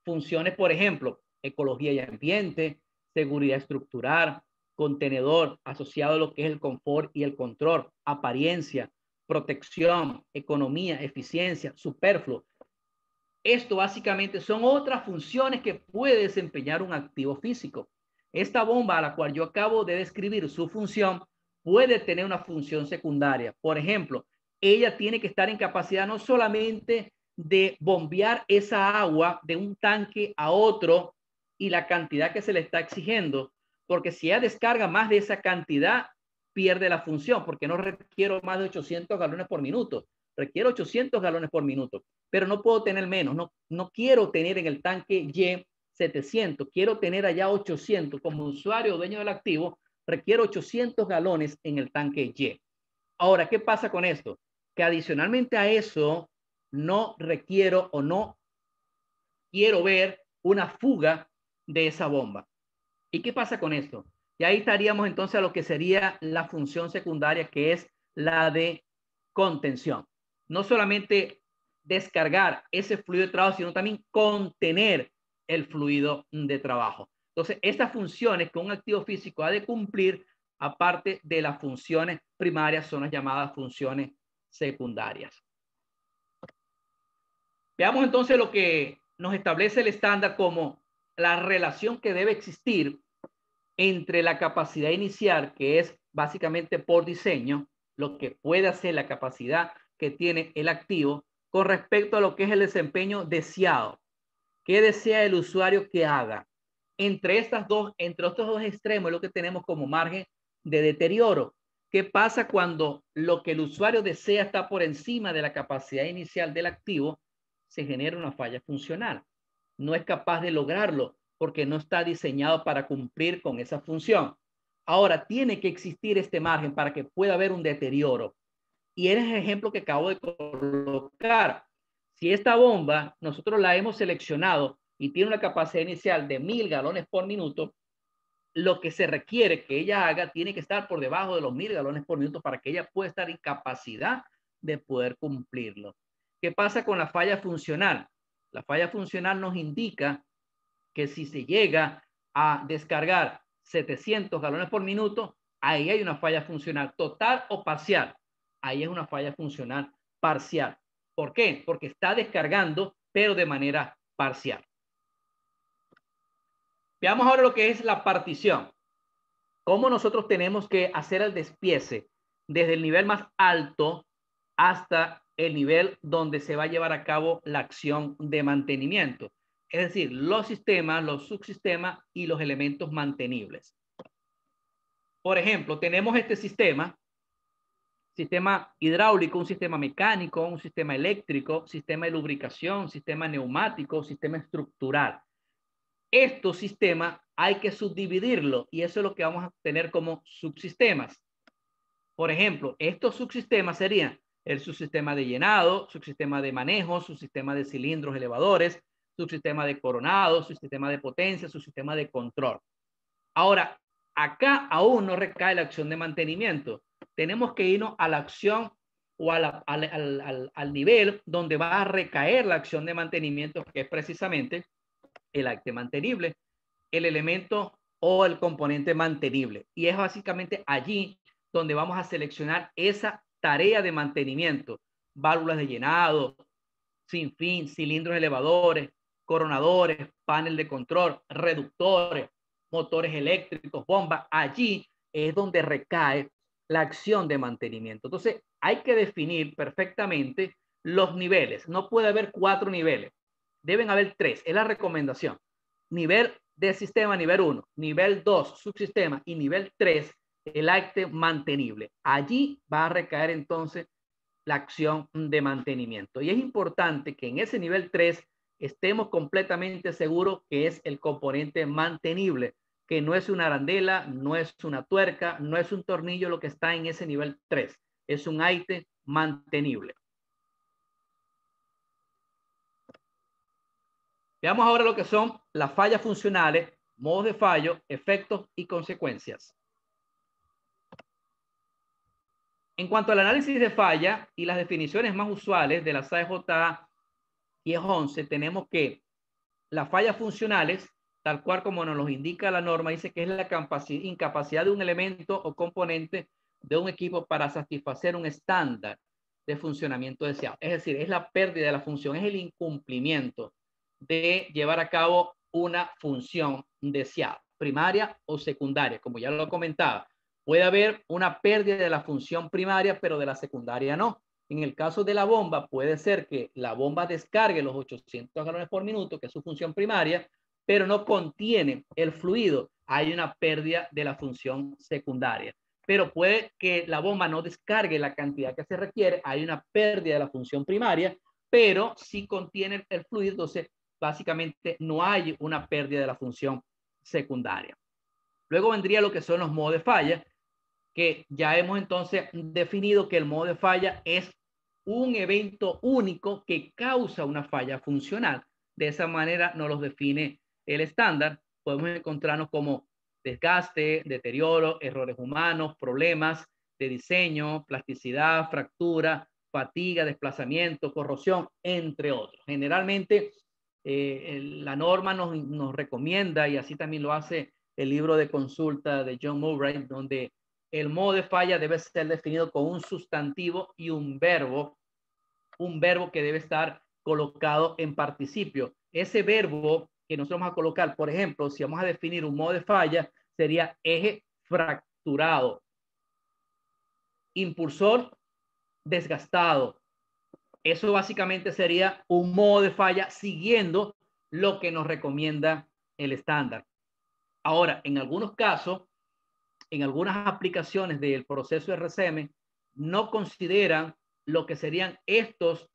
Funciones, por ejemplo, ecología y ambiente, seguridad estructural, contenedor asociado a lo que es el confort y el control, apariencia, protección, economía, eficiencia, superfluo. Esto básicamente son otras funciones que puede desempeñar un activo físico. Esta bomba a la cual yo acabo de describir su función puede tener una función secundaria. Por ejemplo, ella tiene que estar en capacidad no solamente de bombear esa agua de un tanque a otro y la cantidad que se le está exigiendo, porque si ella descarga más de esa cantidad, pierde la función, porque no requiero más de 800 galones por minuto, requiero 800 galones por minuto, pero no puedo tener menos, no quiero tener en el tanque Y 700, quiero tener allá 800, como usuario o dueño del activo, requiero 800 galones en el tanque Y. Ahora, ¿qué pasa con esto? Que adicionalmente a eso, no requiero o no quiero ver una fuga de esa bomba. ¿Y qué pasa con esto? Y ahí estaríamos entonces a lo que sería la función secundaria, que es la de contención. No solamente descargar ese fluido de trabajo, sino también contener el fluido de trabajo. Entonces, estas funciones que un activo físico ha de cumplir, aparte de las funciones primarias, son las llamadas funciones secundarias. Veamos entonces lo que nos establece el estándar como la relación que debe existir entre la capacidad inicial, que es básicamente por diseño, lo que puede hacer la capacidad que tiene el activo, con respecto a lo que es el desempeño deseado. ¿Qué desea el usuario que haga? Entre estos dos extremos es lo que tenemos como margen de deterioro. ¿Qué pasa cuando lo que el usuario desea está por encima de la capacidad inicial del activo? Se genera una falla funcional. No es capaz de lograrlo porque no está diseñado para cumplir con esa función. Ahora, tiene que existir este margen para que pueda haber un deterioro. Y es el ejemplo que acabo de colocar. Si esta bomba nosotros la hemos seleccionado y tiene una capacidad inicial de 1000 galones por minuto, lo que se requiere que ella haga tiene que estar por debajo de los 1000 galones por minuto para que ella pueda estar en capacidad de poder cumplirlo. ¿Qué pasa con la falla funcional? La falla funcional nos indica que si se llega a descargar 700 galones por minuto, ahí hay una falla funcional total o parcial. Ahí es una falla funcional parcial. ¿Por qué? Porque está descargando, pero de manera parcial. Veamos ahora lo que es la partición. Cómo nosotros tenemos que hacer el despiece desde el nivel más alto hasta el nivel donde se va a llevar a cabo la acción de mantenimiento. Es decir, los sistemas, los subsistemas y los elementos mantenibles. Por ejemplo, tenemos este sistema hidráulico, un sistema mecánico, un sistema eléctrico, sistema de lubricación, sistema neumático, sistema estructural. Estos sistemas hay que subdividirlo y eso es lo que vamos a tener como subsistemas. Por ejemplo, estos subsistemas serían el subsistema de llenado, subsistema de manejo, subsistema de cilindros elevadores, subsistema de coronado, subsistema de potencia, subsistema de control. Ahora, acá aún no recae la acción de mantenimiento. Tenemos que irnos a la acción o al nivel donde va a recaer la acción de mantenimiento, que es precisamente el acte mantenible, el elemento o el componente mantenible. Y es básicamente allí donde vamos a seleccionar esa tarea de mantenimiento. Válvulas de llenado, sin fin, cilindros elevadores, coronadores, panel de control, reductores, motores eléctricos, bombas. Allí es donde recae la acción de mantenimiento. Entonces, hay que definir perfectamente los niveles. No puede haber 4 niveles. Deben haber 3. Es la recomendación. Nivel del sistema, nivel 1. Nivel 2, subsistema. Y nivel 3, el acte mantenible. Allí va a recaer entonces la acción de mantenimiento. Y es importante que en ese nivel 3 estemos completamente seguros que es el componente mantenible, que no es una arandela, no es una tuerca, no es un tornillo lo que está en ese nivel 3. Es un acte mantenible. Veamos ahora lo que son las fallas funcionales, modos de fallo, efectos y consecuencias. En cuanto al análisis de falla y las definiciones más usuales de la SAE JA 1011, tenemos que las fallas funcionales tal cual como nos lo indica la norma, dice que es la incapacidad de un elemento o componente de un equipo para satisfacer un estándar de funcionamiento deseado. Es decir, es la pérdida de la función, es el incumplimiento de llevar a cabo una función deseada, primaria o secundaria, como ya lo comentaba. Puede haber una pérdida de la función primaria, pero de la secundaria no. En el caso de la bomba, puede ser que la bomba descargue los 800 galones por minuto, que es su función primaria, pero no contiene el fluido. Hay una pérdida de la función secundaria. Pero puede que la bomba no descargue la cantidad que se requiere. Hay una pérdida de la función primaria, pero sí contiene el fluido. Entonces, básicamente no hay una pérdida de la función secundaria. Luego vendría lo que son los modos de falla, que ya hemos entonces definido que el modo de falla es un evento único que causa una falla funcional. De esa manera nos los define el estándar. Podemos encontrarnos como desgaste, deterioro, errores humanos, problemas de diseño, plasticidad, fractura, fatiga, desplazamiento, corrosión, entre otros. Generalmente la norma nos recomienda, y así también lo hace el libro de consulta de John Murray, donde el modo de falla debe ser definido con un sustantivo y un verbo que debe estar colocado en participio. Ese verbo que nosotros vamos a colocar, por ejemplo, si vamos a definir un modo de falla, sería eje fracturado, impulsor desgastado. Eso básicamente sería un modo de falla siguiendo lo que nos recomienda el estándar. Ahora, en algunos casos, en algunas aplicaciones del proceso RCM, no consideran lo que serían estos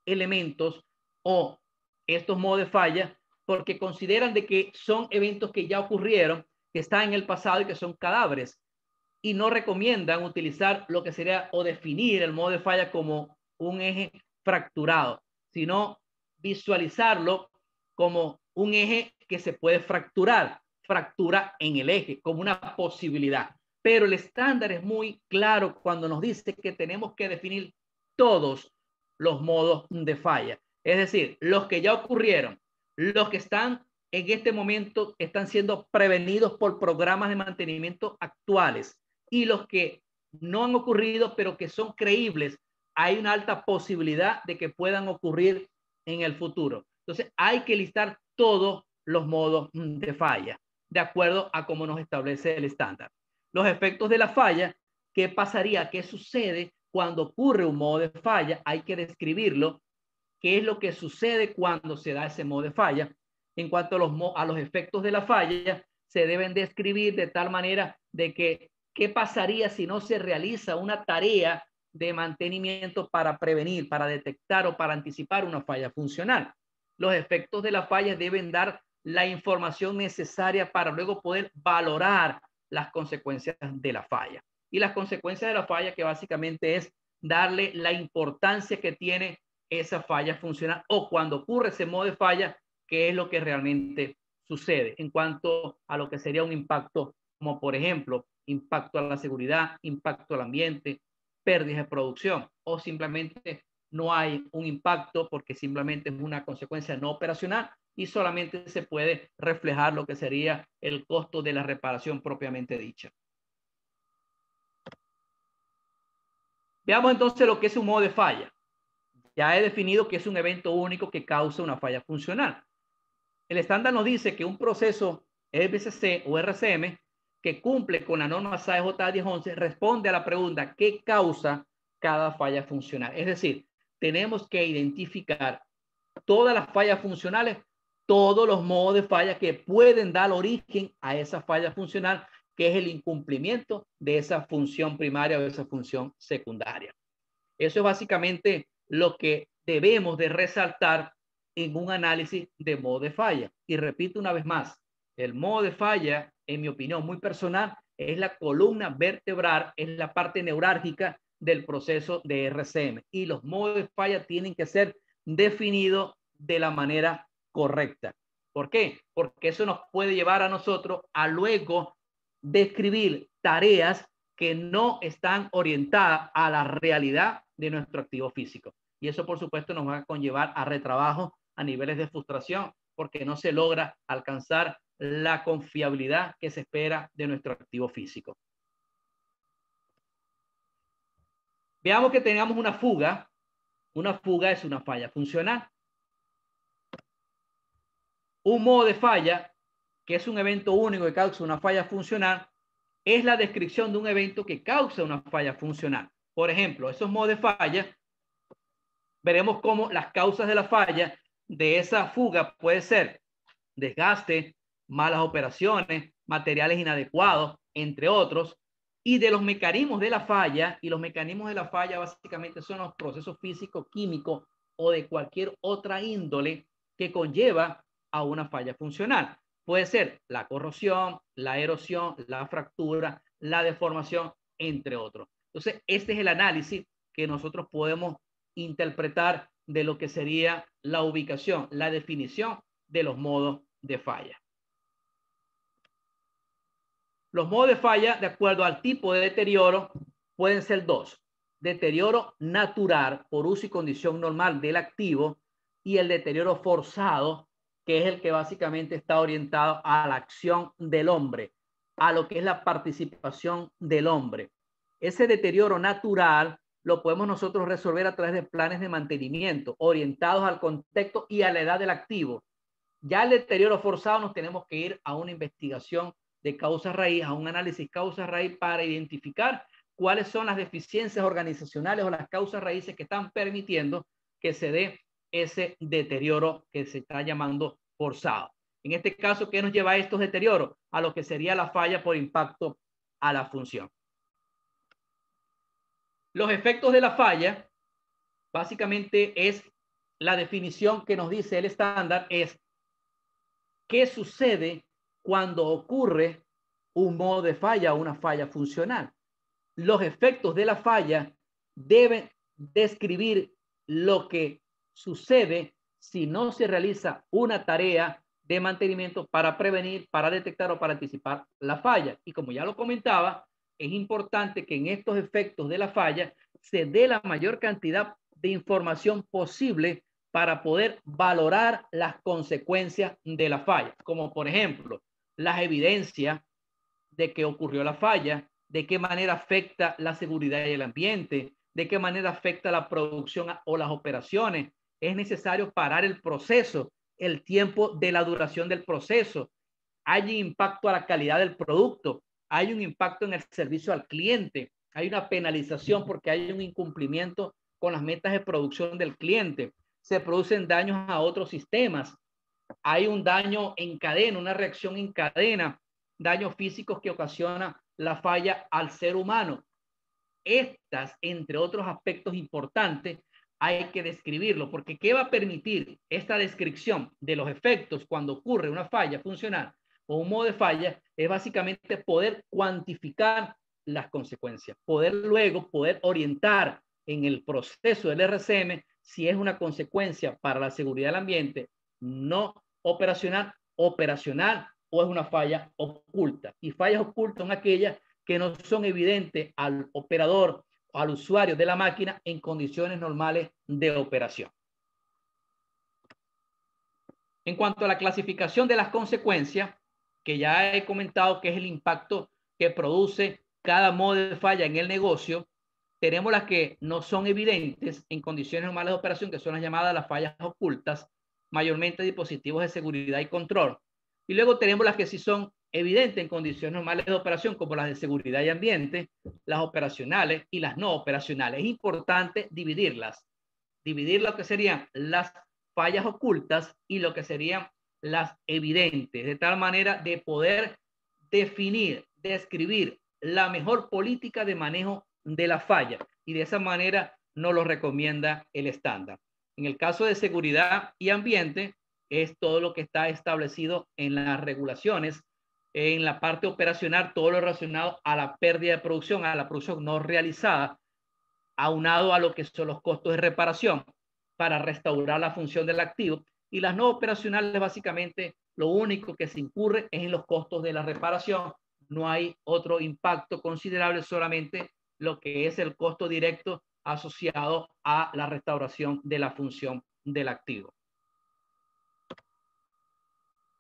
elementos o estos modos de falla, porque consideran de que son eventos que ya ocurrieron, que están en el pasado y que son cadáveres, y no recomiendan utilizar lo que sería o definir el modo de falla como un eje fracturado, sino visualizarlo como un eje que se puede fracturar, fractura en el eje, como una posibilidad. Pero el estándar es muy claro cuando nos dice que tenemos que definir todos los modos de falla. Es decir, los que ya ocurrieron, los que están en este momento están siendo prevenidos por programas de mantenimiento actuales, y los que no han ocurrido, pero que son creíbles, hay una alta posibilidad de que puedan ocurrir en el futuro. Entonces, hay que listar todos los modos de falla, de acuerdo a cómo nos establece el estándar. Los efectos de la falla, ¿qué pasaría? ¿Qué sucede cuando ocurre un modo de falla? Hay que describirlo. ¿Qué es lo que sucede cuando se da ese modo de falla? En cuanto a los efectos de la falla, se deben describir de tal manera de que ¿qué pasaría si no se realiza una tarea de mantenimiento para prevenir, para detectar o para anticipar una falla funcional? Los efectos de la falla deben dar la información necesaria para luego poder valorar las consecuencias de la falla. Y las consecuencias de la falla, que básicamente es darle la importancia que tiene esa falla funcional, o cuando ocurre ese modo de falla, qué es lo que realmente sucede en cuanto a lo que sería un impacto, como por ejemplo impacto a la seguridad, impacto al ambiente, pérdidas de producción, o simplemente no hay un impacto porque simplemente es una consecuencia no operacional y solamente se puede reflejar lo que sería el costo de la reparación propiamente dicha. Veamos entonces lo que es un modo de falla. Ya he definido que es un evento único que causa una falla funcional. El estándar nos dice que un proceso FCC o RCM que cumple con la norma SAE J1011 responde a la pregunta ¿qué causa cada falla funcional? Es decir, tenemos que identificar todas las fallas funcionales, todos los modos de falla que pueden dar origen a esa falla funcional, que es el incumplimiento de esa función primaria o de esa función secundaria. Eso es básicamente lo que debemos de resaltar en un análisis de modo de falla. Y repito una vez más, el modo de falla, en mi opinión muy personal, es la columna vertebral, es la parte neurálgica del proceso de RCM. Y los modos de falla tienen que ser definidos de la manera correcta. ¿Por qué? Porque eso nos puede llevar a nosotros a luego describir tareas que no están orientadas a la realidad de nuestro activo físico. Y eso, por supuesto, nos va a conllevar a retrabajo, a niveles de frustración porque no se logra alcanzar la confiabilidad que se espera de nuestro activo físico. Veamos que tengamos una fuga. Una fuga es una falla funcional. Un modo de falla, que es un evento único que causa una falla funcional, es la descripción de un evento que causa una falla funcional. Por ejemplo, esos modos de falla, veremos cómo las causas de la falla de esa fuga puede ser desgaste, malas operaciones, materiales inadecuados, entre otros, y de los mecanismos de la falla. Y los mecanismos de la falla básicamente son los procesos físicos, químicos o de cualquier otra índole que conlleva a una falla funcional. Puede ser la corrosión, la erosión, la fractura, la deformación, entre otros. Entonces, este es el análisis que nosotros podemos interpretar de lo que sería la ubicación, la definición de los modos de falla. Los modos de falla, de acuerdo al tipo de deterioro, pueden ser dos: deterioro natural por uso y condición normal del activo, y el deterioro forzado, que es el que básicamente está orientado a la acción del hombre, a lo que es la participación del hombre. Ese deterioro natural lo podemos nosotros resolver a través de planes de mantenimiento orientados al contexto y a la edad del activo. Ya el deterioro forzado nos tenemos que ir a una investigación de causa raíz, a un análisis causa raíz para identificar cuáles son las deficiencias organizacionales o las causas raíces que están permitiendo que se dé ese deterioro que se está llamando forzado. En este caso, ¿qué nos lleva a estos deterioros? A lo que sería la falla por impacto a la función. Los efectos de la falla, básicamente es la definición que nos dice el estándar, es ¿qué sucede cuando ocurre un modo de falla o una falla funcional? Los efectos de la falla deben describir lo que sucede si no se realiza una tarea de mantenimiento para prevenir, para detectar o para anticipar la falla. Y como ya lo comentaba, es importante que en estos efectos de la falla se dé la mayor cantidad de información posible para poder valorar las consecuencias de la falla, como por ejemplo las evidencias de que ocurrió la falla, de qué manera afecta la seguridad y el ambiente, de qué manera afecta la producción o las operaciones. Es necesario parar el proceso, el tiempo de la duración del proceso. Hay un impacto a la calidad del producto, hay un impacto en el servicio al cliente, hay una penalización porque hay un incumplimiento con las metas de producción del cliente, se producen daños a otros sistemas, hay un daño en cadena, una reacción en cadena, daños físicos que ocasiona la falla al ser humano. Estas, entre otros aspectos importantes, hay que describirlo, porque ¿qué va a permitir esta descripción de los efectos cuando ocurre una falla funcional o un modo de falla? Es básicamente poder cuantificar las consecuencias, poder luego orientar en el proceso del RCM si es una consecuencia para la seguridad del ambiente no operacional, operacional, o es una falla oculta. Y fallas ocultas son aquellas que no son evidentes al operador o al usuario de la máquina en condiciones normales de operación. En cuanto a la clasificación de las consecuencias, que ya he comentado que es el impacto que produce cada modo de falla en el negocio, tenemos las que no son evidentes en condiciones normales de operación, que son las llamadas las fallas ocultas, mayormente dispositivos de seguridad y control. Y luego tenemos las que sí son evidentes en condiciones normales de operación, como las de seguridad y ambiente, las operacionales y las no operacionales. Es importante dividirlas. Dividir lo que serían las fallas ocultas y lo que serían las evidentes, de tal manera de poder definir, describir la mejor política de manejo de la falla, y de esa manera nos lo recomienda el estándar. En el caso de seguridad y ambiente, es todo lo que está establecido en las regulaciones. En la parte operacional, todo lo relacionado a la pérdida de producción, a la producción no realizada, aunado a lo que son los costos de reparación para restaurar la función del activo. Y las no operacionales, básicamente, lo único que se incurre es en los costos de la reparación. No hay otro impacto considerable, solamente lo que es el costo directo asociado a la restauración de la función del activo.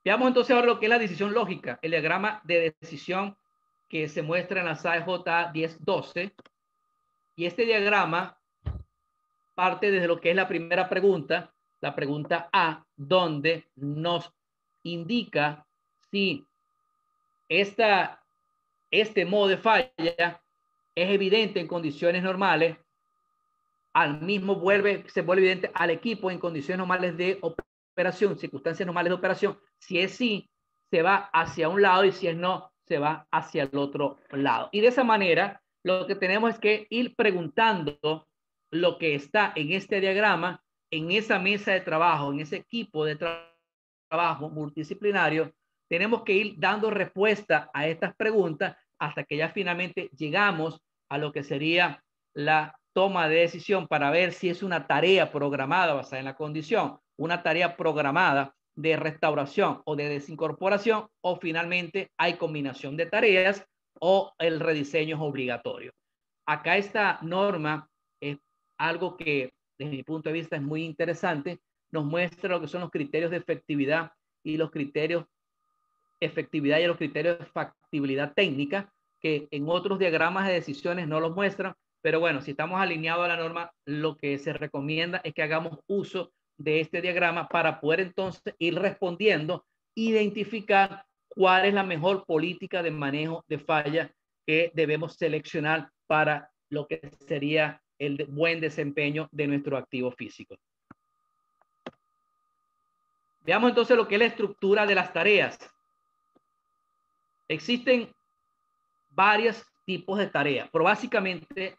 Veamos entonces ahora lo que es la decisión lógica, el diagrama de decisión que se muestra en la SAE-J 1012. Y este diagrama parte desde lo que es la primera pregunta, la pregunta A, donde nos indica si este modo de falla es evidente en condiciones normales, se vuelve evidente al equipo en condiciones normales de operación, circunstancias normales de operación. Si es sí, se va hacia un lado, y si es no, se va hacia el otro lado. Y de esa manera, lo que tenemos es que ir preguntando lo que está en este diagrama, en esa mesa de trabajo, en ese equipo de trabajo multidisciplinario. Tenemos que ir dando respuesta a estas preguntas hasta que ya finalmente llegamos a lo que sería la toma de decisión para ver si es una tarea programada basada en la condición, una tarea programada de restauración o de desincorporación, o finalmente hay combinación de tareas o el rediseño es obligatorio. Acá esta norma es algo que desde mi punto de vista es muy interesante, nos muestra lo que son los criterios de efectividad y los criterios de factibilidad técnica, que en otros diagramas de decisiones no los muestran. Pero bueno, si estamos alineados a la norma, lo que se recomienda es que hagamos uso de este diagrama para poder entonces ir respondiendo, identificar cuál es la mejor política de manejo de falla que debemos seleccionar para lo que sería el buen desempeño de nuestro activo físico. Veamos entonces lo que es la estructura de las tareas. Existen varios tipos de tareas, pero básicamente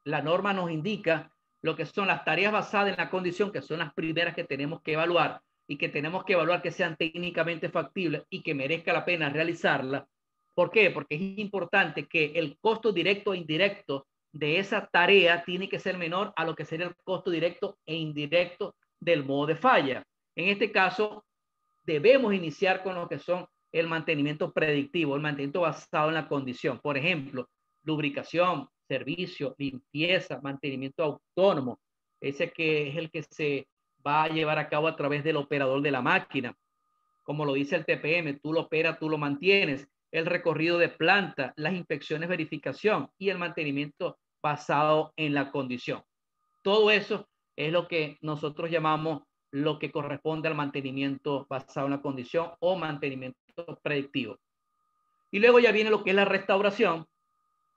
la norma nos indica lo que son las tareas basadas en la condición, que son las primeras que tenemos que evaluar, y que tenemos que evaluar que sean técnicamente factibles y que merezca la pena realizarla. ¿Por qué? Porque es importante que el costo directo e indirecto de esa tarea tiene que ser menor a lo que sería el costo directo e indirecto del modo de falla. En este caso, debemos iniciar con lo que son el mantenimiento predictivo, el mantenimiento basado en la condición. Por ejemplo, lubricación, servicio, limpieza, mantenimiento autónomo, ese que es el que se va a llevar a cabo a través del operador de la máquina. Como lo dice el TPM, tú lo operas, tú lo mantienes. El recorrido de planta, las inspecciones, verificación y el mantenimiento basado en la condición. Todo eso es lo que nosotros llamamos lo que corresponde al mantenimiento basado en la condición o mantenimiento predictivo. Y luego ya viene lo que es la restauración,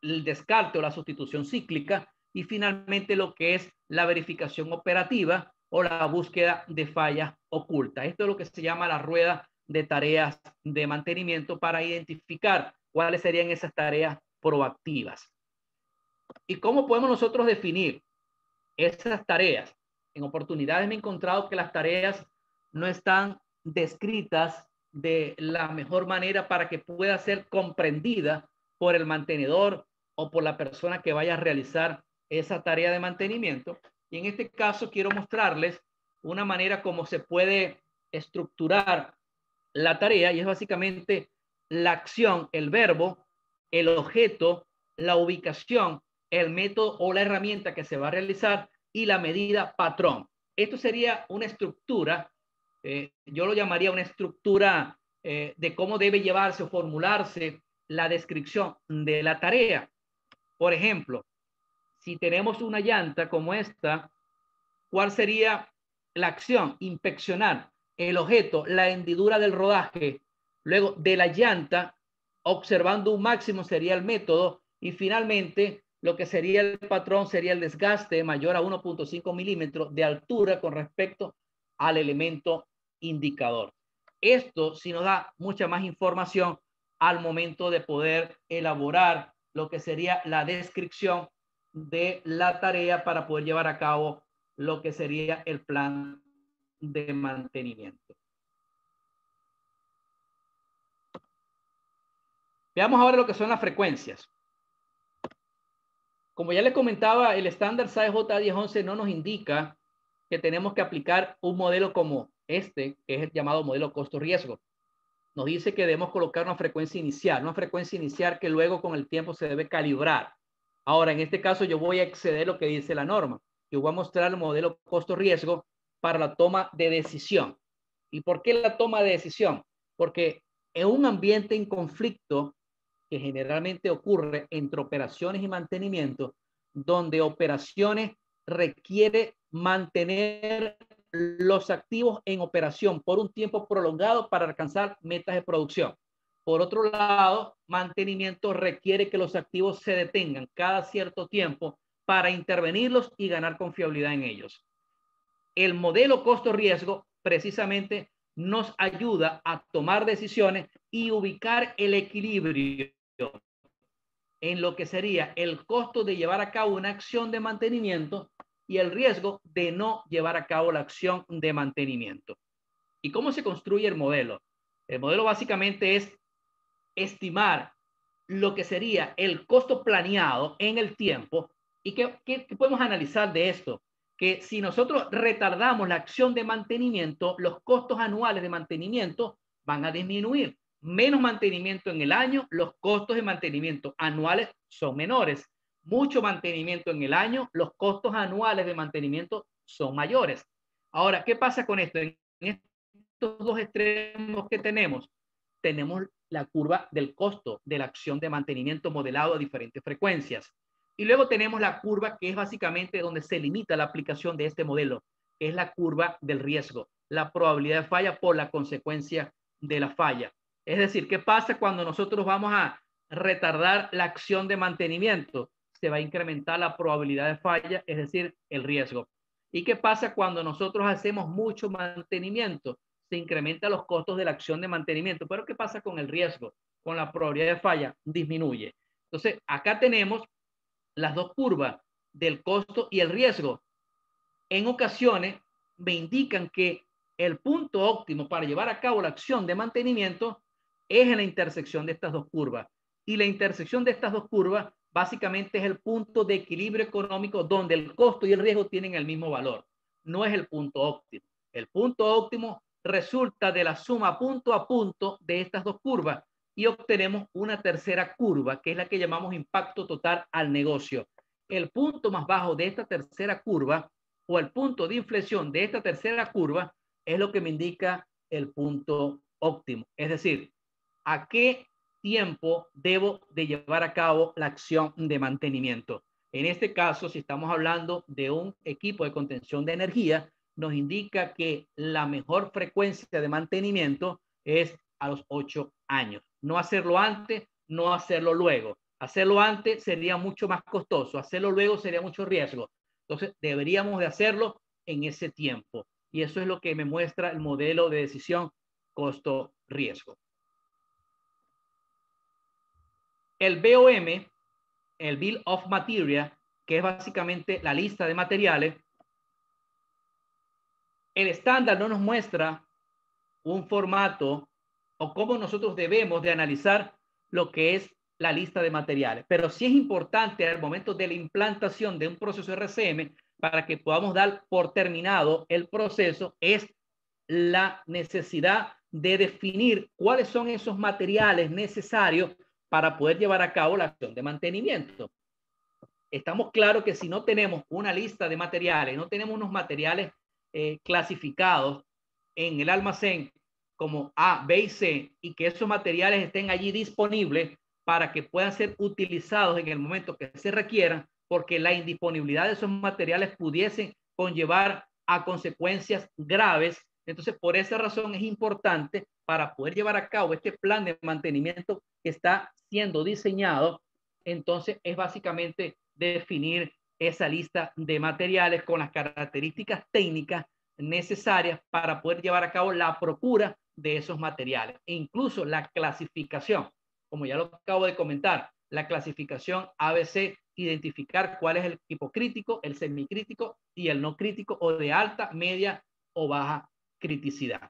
el descarte o la sustitución cíclica, y finalmente lo que es la verificación operativa o la búsqueda de fallas ocultas. Esto es lo que se llama la rueda de tareas de mantenimiento para identificar cuáles serían esas tareas proactivas. ¿Y cómo podemos nosotros definir esas tareas? En oportunidades me he encontrado que las tareas no están descritas de la mejor manera para que pueda ser comprendida por el mantenedor o por la persona que vaya a realizar esa tarea de mantenimiento. Y en este caso quiero mostrarles una manera como se puede estructurar la tarea, y es básicamente la acción, el verbo, el objeto, la ubicación, el método o la herramienta que se va a realizar y la medida patrón. Esto sería una estructura, yo lo llamaría una estructura de cómo debe llevarse o formularse la descripción de la tarea. Por ejemplo, si tenemos una llanta como esta, ¿cuál sería la acción? Inspeccionar. El objeto, la hendidura del rodaje, luego de la llanta, observando un máximo sería el método, y finalmente lo que sería el patrón sería el desgaste mayor a 1.5 milímetros de altura con respecto al elemento indicador. Esto sí nos da mucha más información al momento de poder elaborar lo que sería la descripción de la tarea para poder llevar a cabo lo que sería el plan de mantenimiento. Veamos ahora lo que son las frecuencias. Como ya les comentaba, el estándar SAE-J 1011 no nos indica que tenemos que aplicar un modelo como este, que es el llamado modelo costo-riesgo. Nos dice que debemos colocar una frecuencia inicial que luego con el tiempo se debe calibrar. Ahora, en este caso yo voy a exceder lo que dice la norma. Yo voy a mostrar el modelo costo-riesgo para la toma de decisión. ¿Y por qué la toma de decisión? porque en un ambiente en conflicto que generalmente ocurre entre operaciones y mantenimiento, donde operaciones requiere mantener los activos en operación por un tiempo prolongado para alcanzar metas de producción. Por otro lado, mantenimiento requiere que los activos se detengan cada cierto tiempo para intervenirlos y ganar confiabilidad en ellos. El modelo costo-riesgo precisamente nos ayuda a tomar decisiones y ubicar el equilibrio en lo que sería el costo de llevar a cabo una acción de mantenimiento y el riesgo de no llevar a cabo la acción de mantenimiento. ¿Y cómo se construye el modelo? El modelo básicamente es estimar lo que sería el costo planeado en el tiempo. ¿Y qué podemos analizar de esto? Que si nosotros retardamos la acción de mantenimiento, los costos anuales de mantenimiento van a disminuir. Menos mantenimiento en el año, los costos de mantenimiento anuales son menores. Mucho mantenimiento en el año, los costos anuales de mantenimiento son mayores. Ahora, ¿qué pasa con esto? En estos dos extremos que tenemos la curva del costo de la acción de mantenimiento modelado a diferentes frecuencias. Y luego tenemos la curva que es básicamente donde se limita la aplicación de este modelo, que es la curva del riesgo, la probabilidad de falla por la consecuencia de la falla. Es decir, ¿qué pasa cuando nosotros vamos a retardar la acción de mantenimiento? Se va a incrementar la probabilidad de falla, es decir, el riesgo. ¿Y qué pasa cuando nosotros hacemos mucho mantenimiento? Se incrementan los costos de la acción de mantenimiento. Pero ¿qué pasa con el riesgo? Con la probabilidad de falla, disminuye. Entonces, acá tenemos las dos curvas del costo y el riesgo. En ocasiones me indican que el punto óptimo para llevar a cabo la acción de mantenimiento es en la intersección de estas dos curvas. Y la intersección de estas dos curvas básicamente es el punto de equilibrio económico donde el costo y el riesgo tienen el mismo valor. No es el punto óptimo. El punto óptimo resulta de la suma punto a punto de estas dos curvas y obtenemos una tercera curva, que es la que llamamos impacto total al negocio. El punto más bajo de esta tercera curva o el punto de inflexión de esta tercera curva es lo que me indica el punto óptimo. Es decir, ¿a qué tiempo debo de llevar a cabo la acción de mantenimiento? En este caso, si estamos hablando de un equipo de contención de energía, nos indica que la mejor frecuencia de mantenimiento es a los 8 años. No hacerlo antes, no hacerlo luego. Hacerlo antes sería mucho más costoso, hacerlo luego sería mucho riesgo. Entonces, deberíamos de hacerlo en ese tiempo. Y eso es lo que me muestra el modelo de decisión costo-riesgo. El BOM, el Bill of Material, que es básicamente la lista de materiales, el estándar no nos muestra un formato o cómo nosotros debemos de analizar lo que es la lista de materiales. Pero sí es importante al momento de la implantación de un proceso RCM para que podamos dar por terminado el proceso es la necesidad de definir cuáles son esos materiales necesarios para poder llevar a cabo la acción de mantenimiento. Estamos claros que si no tenemos una lista de materiales, no tenemos unos materiales clasificados en el almacén como A, B y C, y que esos materiales estén allí disponibles para que puedan ser utilizados en el momento que se requieran, porque la indisponibilidad de esos materiales pudiesen conllevar a consecuencias graves. Entonces, por esa razón es importante para poder llevar a cabo este plan de mantenimiento que está siendo diseñado. Entonces, es básicamente definir esa lista de materiales con las características técnicas necesarias para poder llevar a cabo la procura de esos materiales e incluso la clasificación, como ya lo acabo de comentar, la clasificación ABC, identificar cuál es el equipo crítico, el semicrítico y el no crítico o de alta, media o baja criticidad.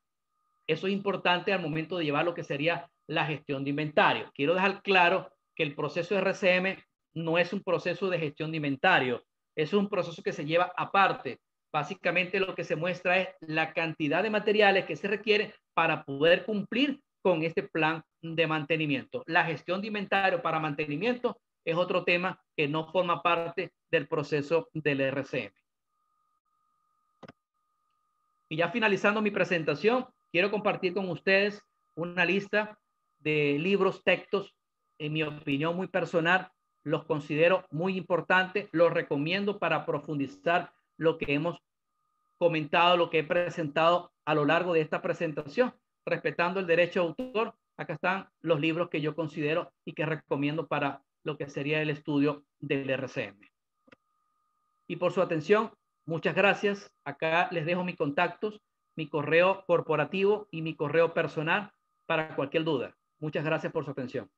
Eso es importante al momento de llevar lo que sería la gestión de inventario. Quiero dejar claro que el proceso de RCM no es un proceso de gestión de inventario, es un proceso que se lleva aparte. Básicamente lo que se muestra es la cantidad de materiales que se requiere para poder cumplir con este plan de mantenimiento. La gestión de inventario para mantenimiento es otro tema que no forma parte del proceso del RCM. Y ya finalizando mi presentación, quiero compartir con ustedes una lista de libros, textos, en mi opinión muy personal, los considero muy importantes, los recomiendo para profundizar lo que hemos comentado, lo que he presentado a lo largo de esta presentación, respetando el derecho de autor. Acá están los libros que yo considero y que recomiendo para lo que sería el estudio del RCM. Y por su atención, muchas gracias. Acá les dejo mis contactos, mi correo corporativo y mi correo personal para cualquier duda. Muchas gracias por su atención.